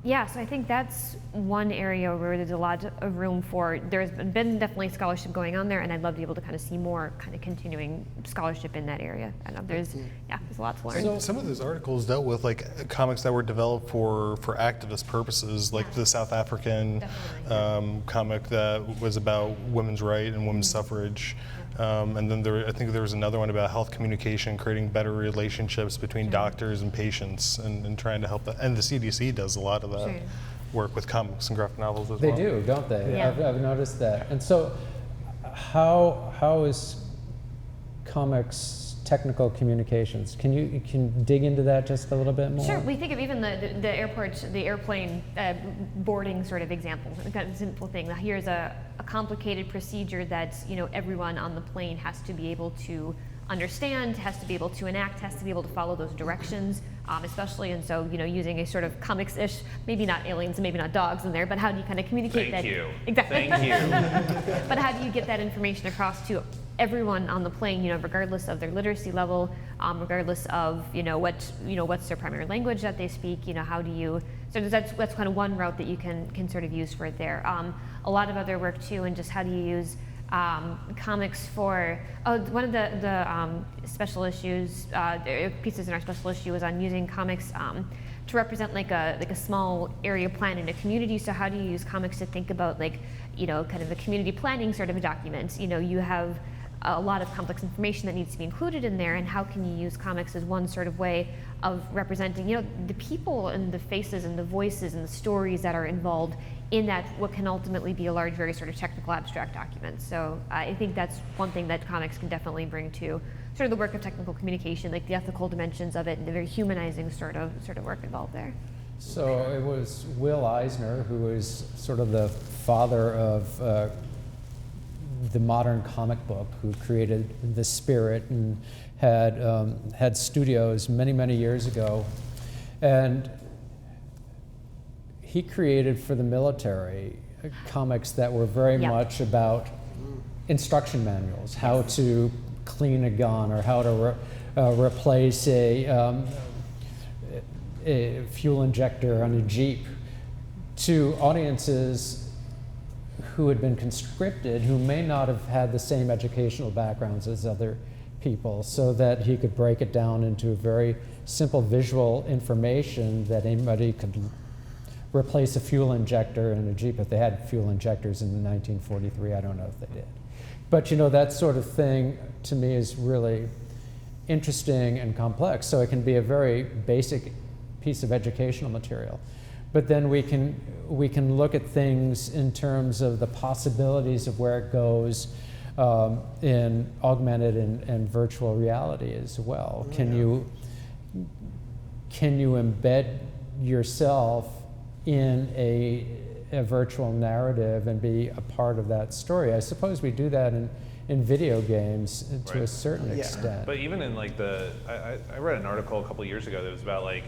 Yeah, so I think that's one area where there's a lot of room for, there's been definitely scholarship going on there, and I'd love to be able to kind of see more kind of continuing scholarship in that area. I know there's a lot to learn. So some of those articles dealt with like comics that were developed for activist purposes, like the South African comic that was about women's right and women's suffrage. And then I think there was another one about health communication, creating better relationships between doctors and patients, and trying to help that. And the CDC does a lot of that work with comics and graphic novels as well. They do, don't they? Yeah. I've noticed that. And so how is comics technical communications? Can you dig into that just a little bit more? Sure. We think of even the airplane boarding sort of example, kind of simple thing. Here's a complicated procedure that everyone on the plane has to be able to understand, has to be able to enact, has to be able to follow those directions, especially. And so using a sort of comics-ish, maybe not aliens and maybe not dogs in there, but how do you kind of communicate that? Thank you. Exactly. Thank you. But how do you get that information across to everyone on the plane, regardless of their literacy level, regardless of what's their primary language that they speak, how do you? So that's kind of one route that you can sort of use for it there. A lot of other work too, and just how do you use comics for? One of the special issues, pieces in our special issue was on using comics to represent like a small area plan in a community. So how do you use comics to think about kind of a community planning sort of a document? You have a lot of complex information that needs to be included in there, and how can you use comics as one sort of way of representing, the people and the faces and the voices and the stories that are involved in that what can ultimately be a large, very sort of technical, abstract document. So I think that's one thing that comics can definitely bring to sort of the work of technical communication, like the ethical dimensions of it and the very humanizing sort of work involved there. So it was Will Eisner, who is sort of the father of the modern comic book, who created the spirit and had studios many years ago, and he created for the military comics that were very Yep. much about instruction manuals, how to clean a gun or how to replace a fuel injector on a Jeep, to audiences who had been conscripted, who may not have had the same educational backgrounds as other people, so that he could break it down into very simple visual information that anybody could replace a fuel injector in a Jeep. If they had fuel injectors in 1943, I don't know if they did. But you know, that sort of thing to me is really interesting and complex. So it can be a very basic piece of educational material. But then we can look at things in terms of the possibilities of where it goes in augmented and virtual reality as well. Can you embed yourself in a virtual narrative and be a part of that story? I suppose we do that in video games to a Right. certain Yeah. extent. But even in like I read an article a couple years ago that was about like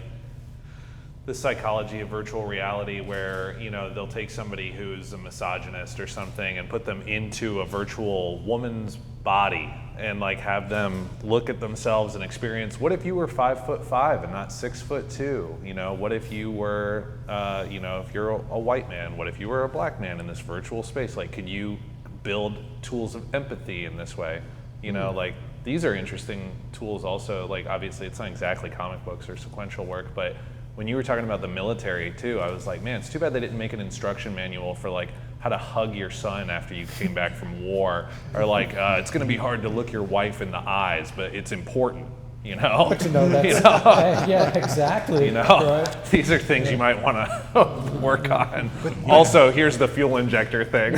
the psychology of virtual reality, where they'll take somebody who's a misogynist or something and put them into a virtual woman's body and like have them look at themselves and experience, what if you were 5'5" and not 6'2"? What if you were if you're a white man, what if you were a black man in this virtual space? Like, could you build tools of empathy in this way? Like, these are interesting tools also. Like, obviously it's not exactly comic books or sequential work, but when you were talking about the military too, I was like, man, it's too bad they didn't make an instruction manual for like how to hug your son after you came back from war, or like it's going to be hard to look your wife in the eyes, but it's important, But to know that's, yeah, exactly. Right? These are things you might want to work on. Also, here's the fuel injector thing.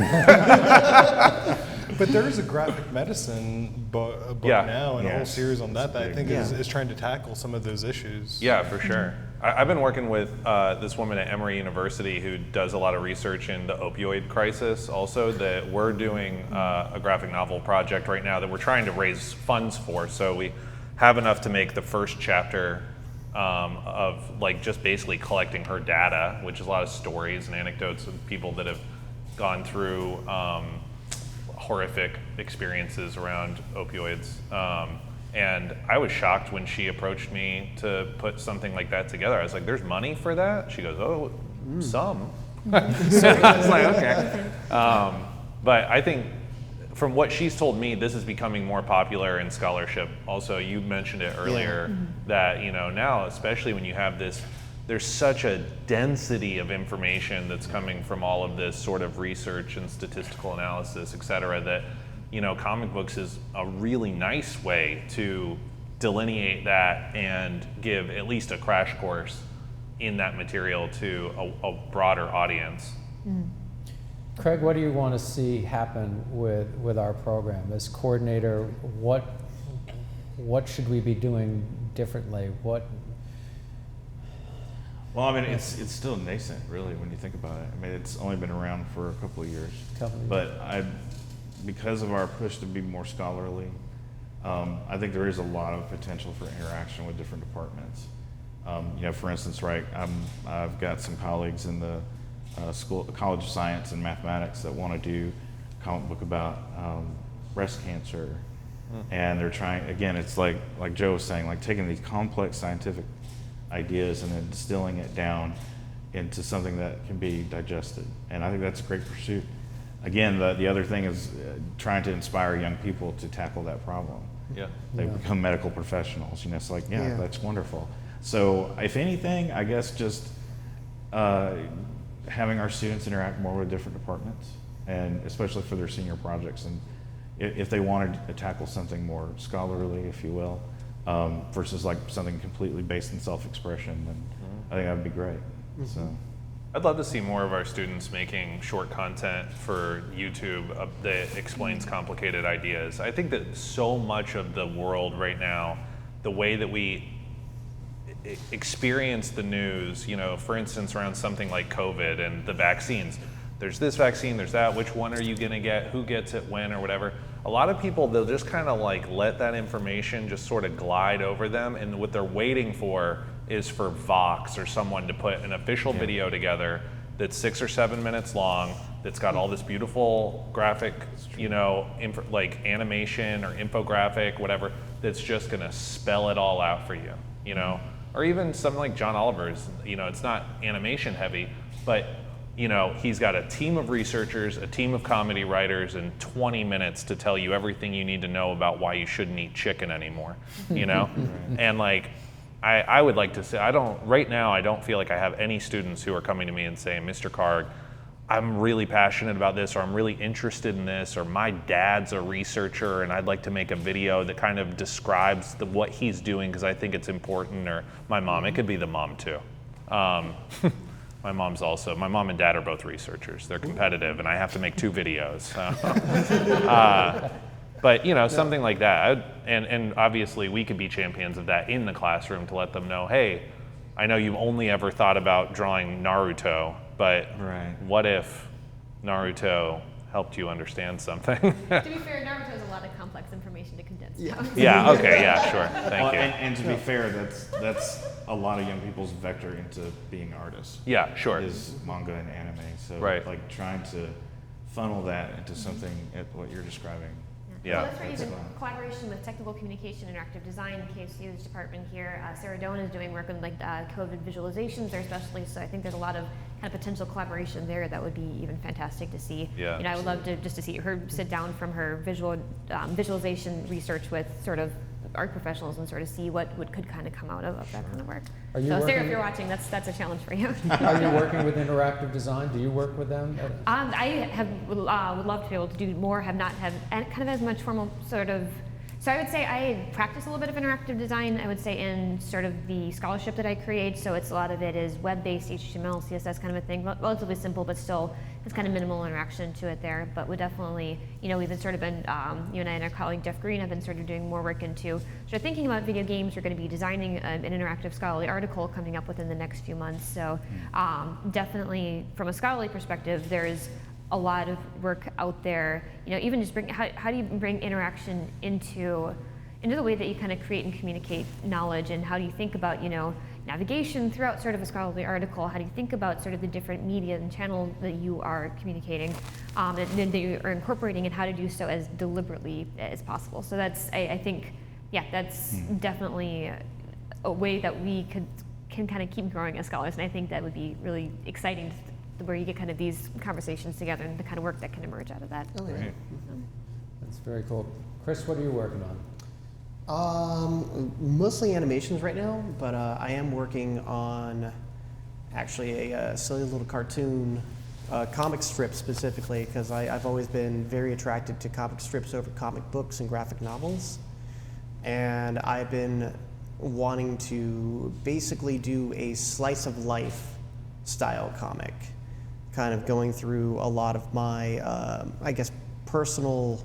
But there is a graphic medicine book Yeah. now, and a whole series on that I think Yeah. is trying to tackle some of those issues. Yeah, for sure. I've been working with this woman at Emory University who does a lot of research in the opioid crisis also, that we're doing a graphic novel project right now that we're trying to raise funds for. So we have enough to make the first chapter of like just basically collecting her data, which is a lot of stories and anecdotes of people that have gone through horrific experiences around opioids. And I was shocked when she approached me to put something like that together. I was like, there's money for that? She goes, oh, some. So I was like, okay. But I think from what she's told me, this is becoming more popular in scholarship. Also, you mentioned it earlier that, now, especially when you have this, there's such a density of information that's coming from all of this sort of research and statistical analysis, et cetera, that comic books is a really nice way to delineate that and give at least a crash course in that material to a broader audience. Craig, what do you want to see happen with our program? As coordinator, what should we be doing differently? Well, I mean, it's still nascent, really, when you think about it. I mean, it's only been around for a couple of years. But because of our push to be more scholarly, I think there is a lot of potential for interaction with different departments. For instance, right, I've got some colleagues in the College of Science and Mathematics that want to do a comic book about breast cancer. And they're trying, again, it's like Joe was saying, like taking these complex scientific ideas and then distilling it down into something that can be digested. And I think that's a great pursuit. Again, the other thing is trying to inspire young people to tackle that problem. Yeah. They become medical professionals. It's like, yeah, that's wonderful. So if anything, I guess just having our students interact more with different departments, and especially for their senior projects. And if they wanted to tackle something more scholarly, if you will, versus like something completely based in self-expression, then I think that would be great. So. I'd love to see more of our students making short content for YouTube that explains complicated ideas. I think that so much of the world right now, the way that we experience the news, for instance, around something like COVID and the vaccines, there's this vaccine, there's that, which one are you gonna get, who gets it when, or whatever. A lot of people, they'll just kind of like let that information just sort of glide over them, and what they're waiting for is for Vox or someone to put an official video together that's 6 or 7 minutes long, that's got all this beautiful graphic, you know, like animation or infographic, whatever, that's just gonna spell it all out for you, you know? Or even something like John Oliver's, you know, it's not animation heavy, but you know, he's got a team of researchers, a team of comedy writers, and 20 minutes to tell you everything you need to know about why you shouldn't eat chicken anymore, you know? And like, I would like to say, right now I don't feel like I have any students who are coming to me and saying, Mr. Karg, I'm really passionate about this, or I'm really interested in this, or my dad's a researcher and I'd like to make a video that kind of describes what he's doing because I think it's important, or my mom, it could be the mom too. My mom and dad are both researchers. They're competitive and I have to make 2 videos. But you know, something like that. And obviously we could be champions of that in the classroom to let them know, hey, I know you've only ever thought about drawing Naruto, but what if Naruto helped you understand something? To be fair, Naruto has a lot of complex information to condense down. Yeah, okay, yeah, sure, thank you. And to be fair, that's a lot of young people's vector into being artists. Yeah, sure. Is manga and anime, so like trying to funnel that into something at what you're describing. Yeah. Well, that's where even collaboration with technical communication, interactive design, KSU's department here. Sarah Doan is doing work on like COVID visualizations there especially, so I think there's a lot of kind of potential collaboration there that would be even fantastic to see. Yeah. You know, I would love to just to see her sit down from her visualization research with sort of art professionals and sort of see what could kind of come out of that kind of work. Are you so Sarah, if you're watching, that's a challenge for you. Are you working with interactive design? Do you work with them? I would love to be able to do more, have not had kind of as much formal sort of, so I would say I practice a little bit of interactive design, I would say in sort of the scholarship that I create, so it's a lot of it is web-based, HTML, CSS kind of a thing, relatively simple, but still it's kind of minimal interaction to it there, but we definitely, you know, we've been sort of been, you and I and our colleague Jeff Green have been sort of doing more work into, so thinking about video games, we're going to be designing an interactive scholarly article coming up within the next few months, so definitely from a scholarly perspective, there's a lot of work out there, you know, even just how do you bring interaction into the way that you kind of create and communicate knowledge, and how do you think about, you know, navigation throughout sort of a scholarly article, how do you think about sort of the different media and channels that you are communicating, that you are incorporating, and how to do so as deliberately as possible. So that's, I think, yeah, that's definitely a way that we can kind of keep growing as scholars, and I think that would be really exciting where you get kind of these conversations together and the kind of work that can emerge out of that. Oh, yeah. That's very cool. Chris, what are you working on? Mostly animations right now, but I am working on actually a silly little cartoon, comic strip specifically, because I've always been very attracted to comic strips over comic books and graphic novels. And I've been wanting to basically do a slice of life style comic, kind of going through a lot of my, I guess, personal,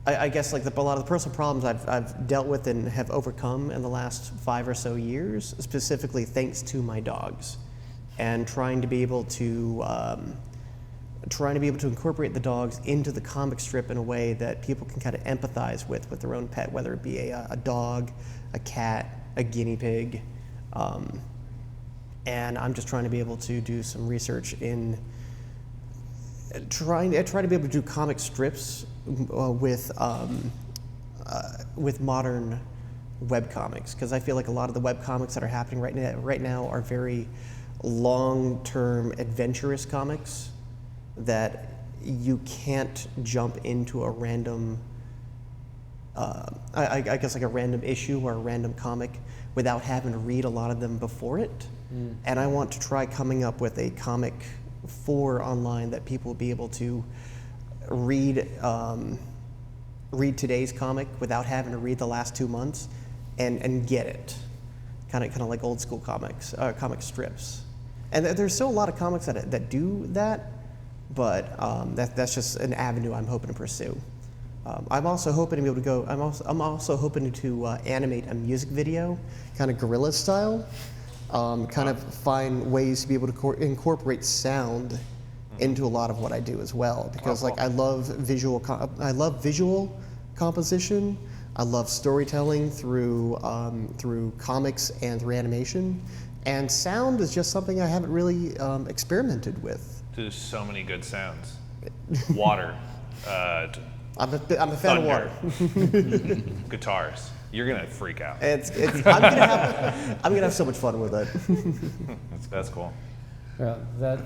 I guess like a lot of the personal problems I've dealt with and have overcome in the last 5 or so years, specifically thanks to my dogs, and trying to be able to incorporate the dogs into the comic strip in a way that people can kind of empathize with their own pet, whether it be a dog, a cat, a guinea pig. And I'm just trying to be able to do some research in trying to be able to do comic strips with modern web comics, because I feel like a lot of the web comics that are happening right now are very long-term adventurous comics that you can't jump into a random I guess like a random issue or a random comic without having to read a lot of them before it. And I want to try coming up with a comic for online that people will be able to read today's comic without having to read the last 2 months and get it. Kind of like old school comics, comic strips. And there's still a lot of comics that do that, but that's just an avenue I'm hoping to pursue. I'm also hoping to be able to go. I'm also hoping to animate a music video, kind of guerrilla style. Kind of find ways to be able to incorporate sound into a lot of what I do as well, because like I love visual composition, I love storytelling through comics and through animation, and sound is just something I haven't really experimented with. There's so many good sounds. Water. I'm a fan of water. Guitars. You're gonna freak out. I'm gonna have so much fun with it. That's cool. Yeah, that,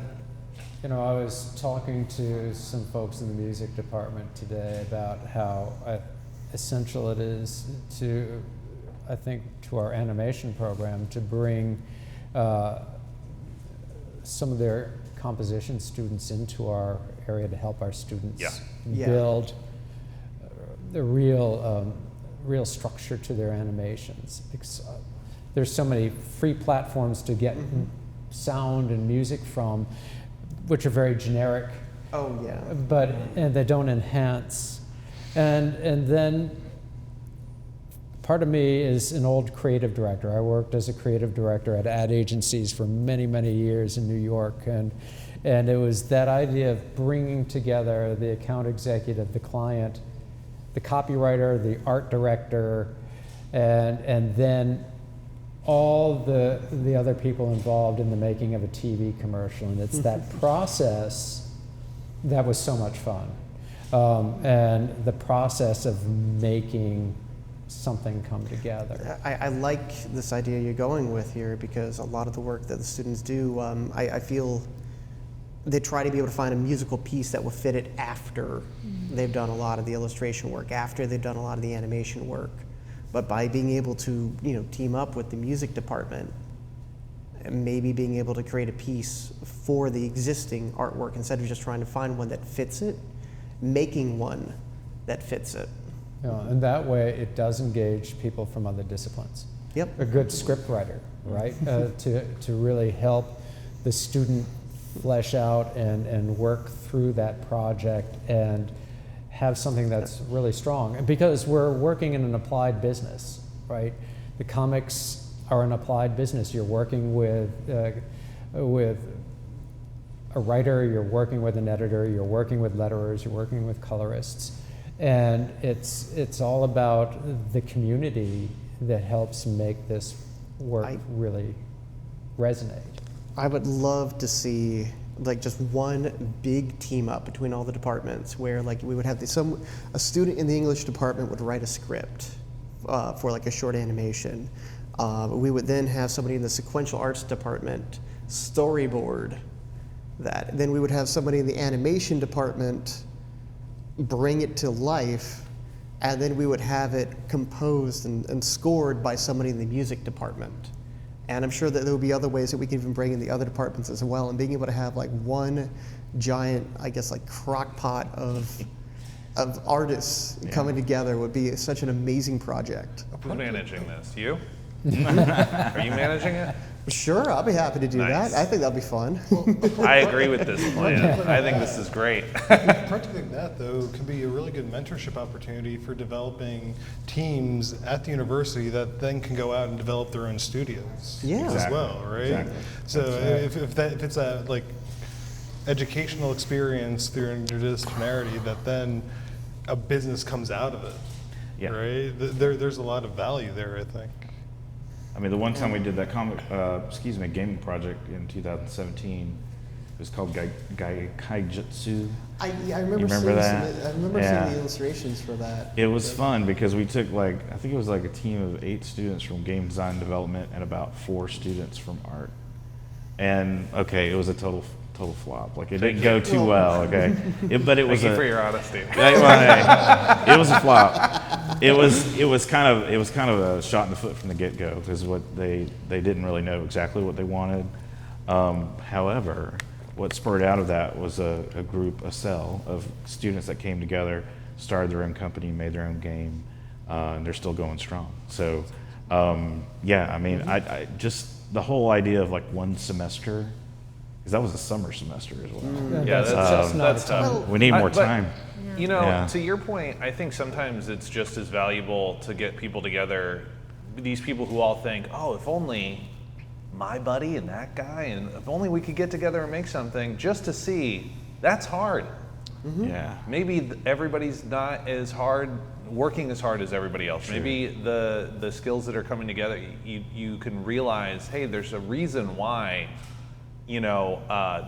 I was talking to some folks in the music department today about how essential it is to, I think, to our animation program to bring some of their composition students into our area to help our students build the real structure to their animations. Because there's so many free platforms to get sound and music from, which are very generic. Oh yeah. And they don't enhance. And then part of me is an old creative director. I worked as a creative director at ad agencies for many, many years in New York, and it was that idea of bringing together the account executive, the client, the copywriter, the art director, and then all the other people involved in the making of a TV commercial. And it's that process that was so much fun. And the process of making something come together. I like this idea you're going with here, because a lot of the work that the students do, I feel they try to be able to find a musical piece that will fit it after they've done a lot of the illustration work, after they've done a lot of the animation work. But by being able to, team up with the music department, and maybe being able to create a piece for the existing artwork instead of just trying to find one that fits it, making one that fits it. And that way it does engage people from other disciplines. Yep. A good script writer, right? To really help the student flesh out and work through that project and have something that's really strong. And because we're working in an applied business, right? The comics are an applied business. You're working with a writer, you're working with an editor, you're working with letterers, you're working with colorists. And it's all about the community that helps make this work really resonate. I would love to see just one big team up between all the departments, where we would have a student in the English department would write a script for a short animation. We would then have somebody in the sequential arts department storyboard that. Then we would have somebody in the animation department bring it to life, and then we would have it composed and scored by somebody in the music department. And I'm sure that there would be other ways that we can even bring in the other departments as well, and being able to have one giant, crock pot of artists coming together would be such an amazing project. Who's managing this? You? Are you managing it? Sure, I'll be happy to do that. I think that'll be fun. I agree with this plan. I think this is great. Practicing that, though, can be a really good mentorship opportunity for developing teams at the university that then can go out and develop their own studios as well, right? Exactly. So if it's a educational experience through interdisciplinarity, that then a business comes out of it, right? There's a lot of value there, I think. I mean, the one time we did that gaming project in 2017, it was called Gaijutsu. I remember seeing the illustrations for that. It was fun because we took I think it was a team of 8 students from game design development and about 4 students from art. And it was a total flop. It didn't go too well. Okay, but it was. Thank you for your honesty. It was a flop. It was kind of a shot in the foot from the get-go, because they didn't really know exactly what they wanted. However, what spurred out of that was a cell of students that came together, started their own company, made their own game, and they're still going strong. So, I just the whole idea of one semester, because that was a summer semester as well. That's tough. We need more time. To your point, I think sometimes it's just as valuable to get people together, these people who all think, oh, if only my buddy and that guy, and if only we could get together and make something, just to see. That's hard. Yeah. Maybe everybody's not working as hard as everybody else. Sure. Maybe the skills that are coming together, you can realize, hey, there's a reason why,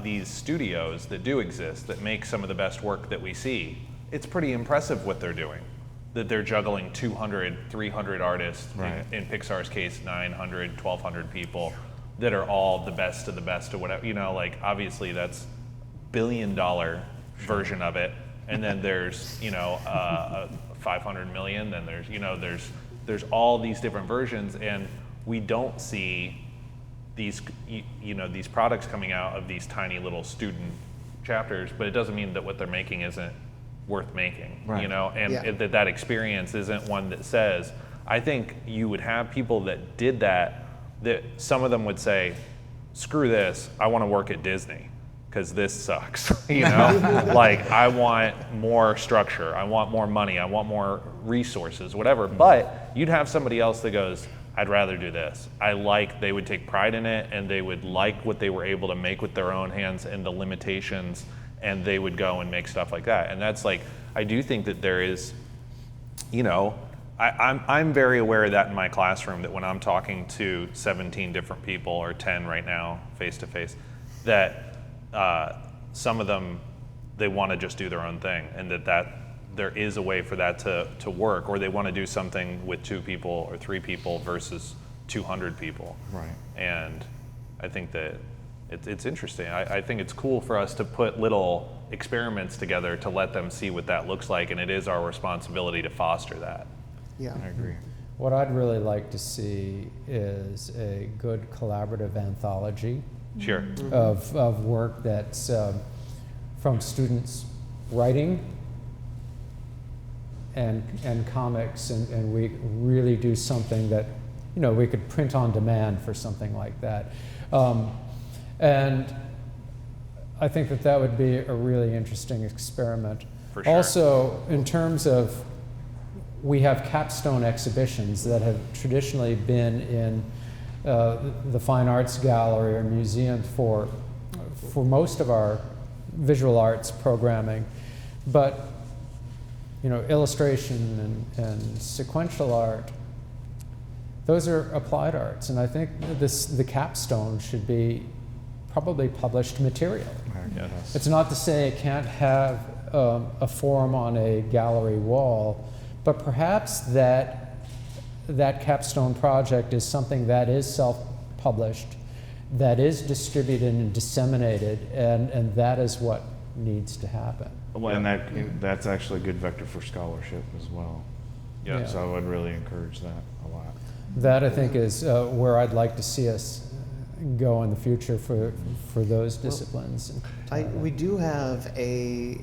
these studios that do exist that make some of the best work that we see, it's pretty impressive what they're doing. That they're juggling 200, 300 artists, Right. in Pixar's case, 900, 1,200 people that are all the best of the best or whatever. Obviously that's $1 billion version of it. And then there's, 500 million, then there's all these different versions, and we don't see these, these products coming out of these tiny little student chapters, but it doesn't mean that what they're making isn't worth making, Right. and Yeah. that experience isn't one that says, I think you would have people that did that some of them would say, screw this, I want to work at Disney because this sucks, like I want more structure, I want more money, I want more resources, whatever. But you'd have somebody else that goes, I'd rather do this. They would take pride in it, and they would like what they were able to make with their own hands and the limitations, and they would go and make stuff like that. And that's like, I do think that there is, I'm very aware of that in my classroom, that when I'm talking to 17 different people, or 10 right now, face to face, that some of them, they want to just do their own thing, and that there is a way for that to work, or they want to do something with 2 people or 3 people versus 200 people. Right. And I think that it's interesting. I think it's cool for us to put little experiments together to let them see what that looks like, and it is our responsibility to foster that. Yeah. I agree. What I'd really like to see is a good collaborative anthology Sure. of work that's from students writing and comics, and we really do something that we could print on demand for something like that. And I think that would be a really interesting experiment. For sure. Also, in terms of, we have capstone exhibitions that have traditionally been in the Fine Arts Gallery or museum for most of our visual arts programming, but illustration and sequential art, those are applied arts, and I think the capstone should be probably published material. Yes. It's not to say it can't have a form on a gallery wall, but perhaps that capstone project is something that is self-published, that is distributed and disseminated, and that is what needs to happen. Well, and that's actually a good vector for scholarship as well. Yeah. Yeah. So I would really encourage that a lot. That, I think, is where I'd like to see us go in the future for those disciplines. We do have a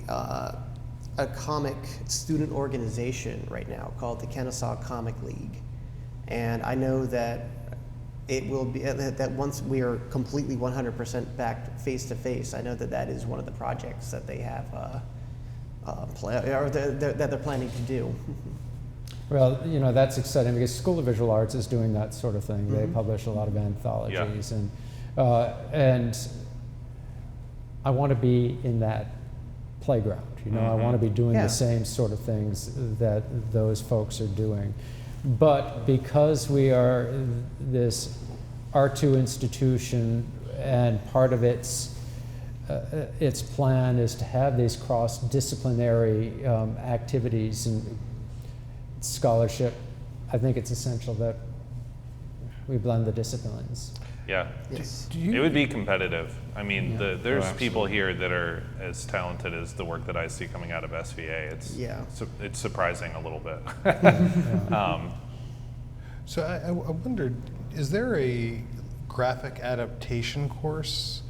comic student organization right now called the Kennesaw Comic League, and I know that it will be that once we are completely 100% back face to face, I know that is one of the projects that they have that they're planning to do. Well, that's exciting because School of Visual Arts is doing that sort of thing. They publish a lot of anthologies, and I want to be in that playground. I want to be doing the same sort of things that those folks are doing. But because we are this R2 institution, and part of its plan is to have these cross-disciplinary activities and scholarship, I think it's essential that we blend the disciplines. Yeah. Yes. It would be competitive. I mean, Yeah. there's people here that are as talented as the work that I see coming out of SVA. It's surprising a little bit. So I wondered, is there a graphic adaptation course?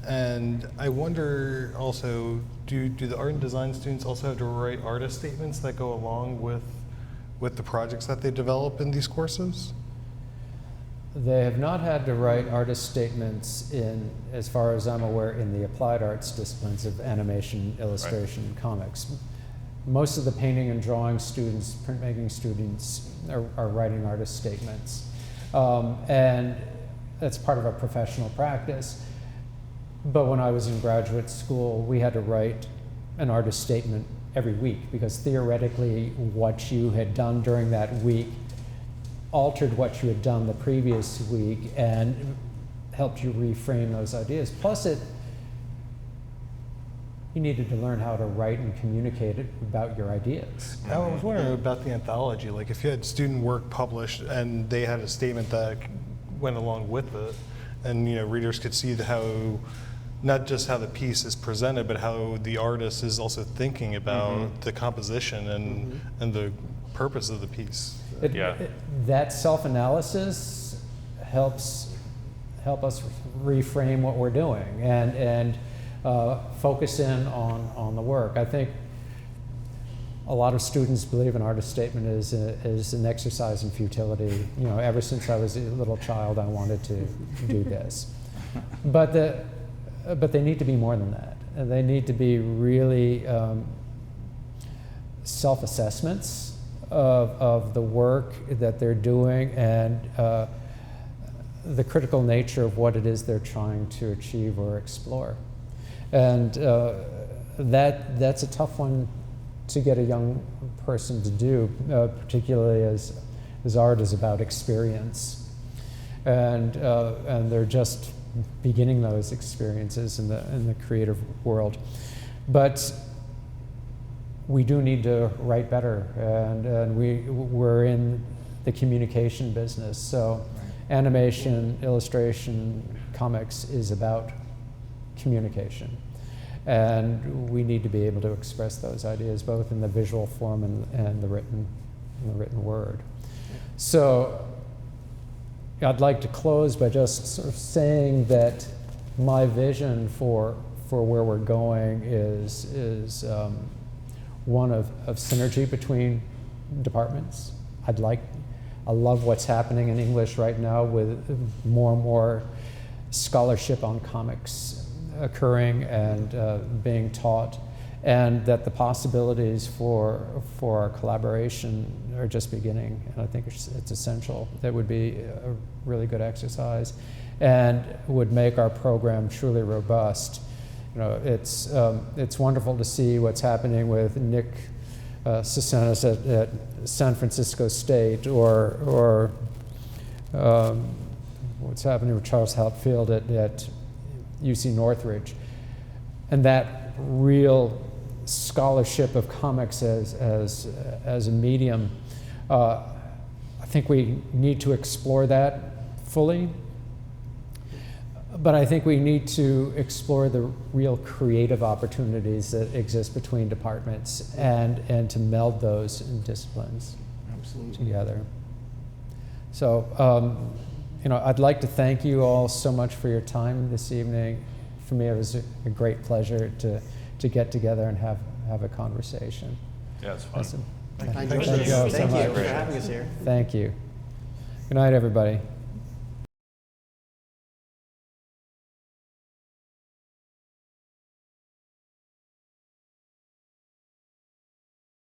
And I wonder also, do the art and design students also have to write artist statements that go along with the projects that they develop in these courses? They have not had to write artist statements in, as far as I'm aware, in the applied arts disciplines of animation, illustration, and comics. Most of the painting and drawing students, printmaking students, are writing artist statements. And that's part of our professional practice. But when I was in graduate school, we had to write an artist statement every week, because theoretically what you had done during that week altered what you had done the previous week and helped you reframe those ideas. Plus, you needed to learn how to write and communicate about your ideas. I was wondering about the anthology, like if you had student work published and they had a statement that went along with it, and readers could see how, not just how the piece is presented, but how the artist is also thinking about the composition and the purpose of the piece. That self-analysis help us reframe what we're doing and focus in on the work. I think a lot of students believe an artist statement is an exercise in futility. Ever since I was a little child, I wanted to do this. But they need to be more than that. And they need to be really self-assessments of the work that they're doing and the critical nature of what it is they're trying to achieve or explore. And that's a tough one to get a young person to do, particularly as art is about experience. And they're just beginning those experiences in the creative world. But we do need to write better, and we're in the communication business. So animation, illustration, comics is about communication. And we need to be able to express those ideas both in the visual form and the written word. So I'd like to close by just sort of saying that my vision for where we're going is one of synergy between departments. I love what's happening in English right now with more and more scholarship on comics occurring and being taught, and that the possibilities for our collaboration are just beginning. And I think it's essential. That would be a really good exercise and would make our program truly robust. It's wonderful to see what's happening with Nick Sisanis at San Francisco State, or what's happening with Charles Hatfield at UC Northridge, and that real scholarship of comics as a medium. I think we need to explore that fully, but I think we need to explore the real creative opportunities that exist between departments and to meld those disciplines together. So, I'd like to thank you all so much for your time this evening. For me, it was a great pleasure to get together and have a conversation. Yeah, it's fun. Listen, Thank you all so you much. for having us here. Thank you. Good night, everybody.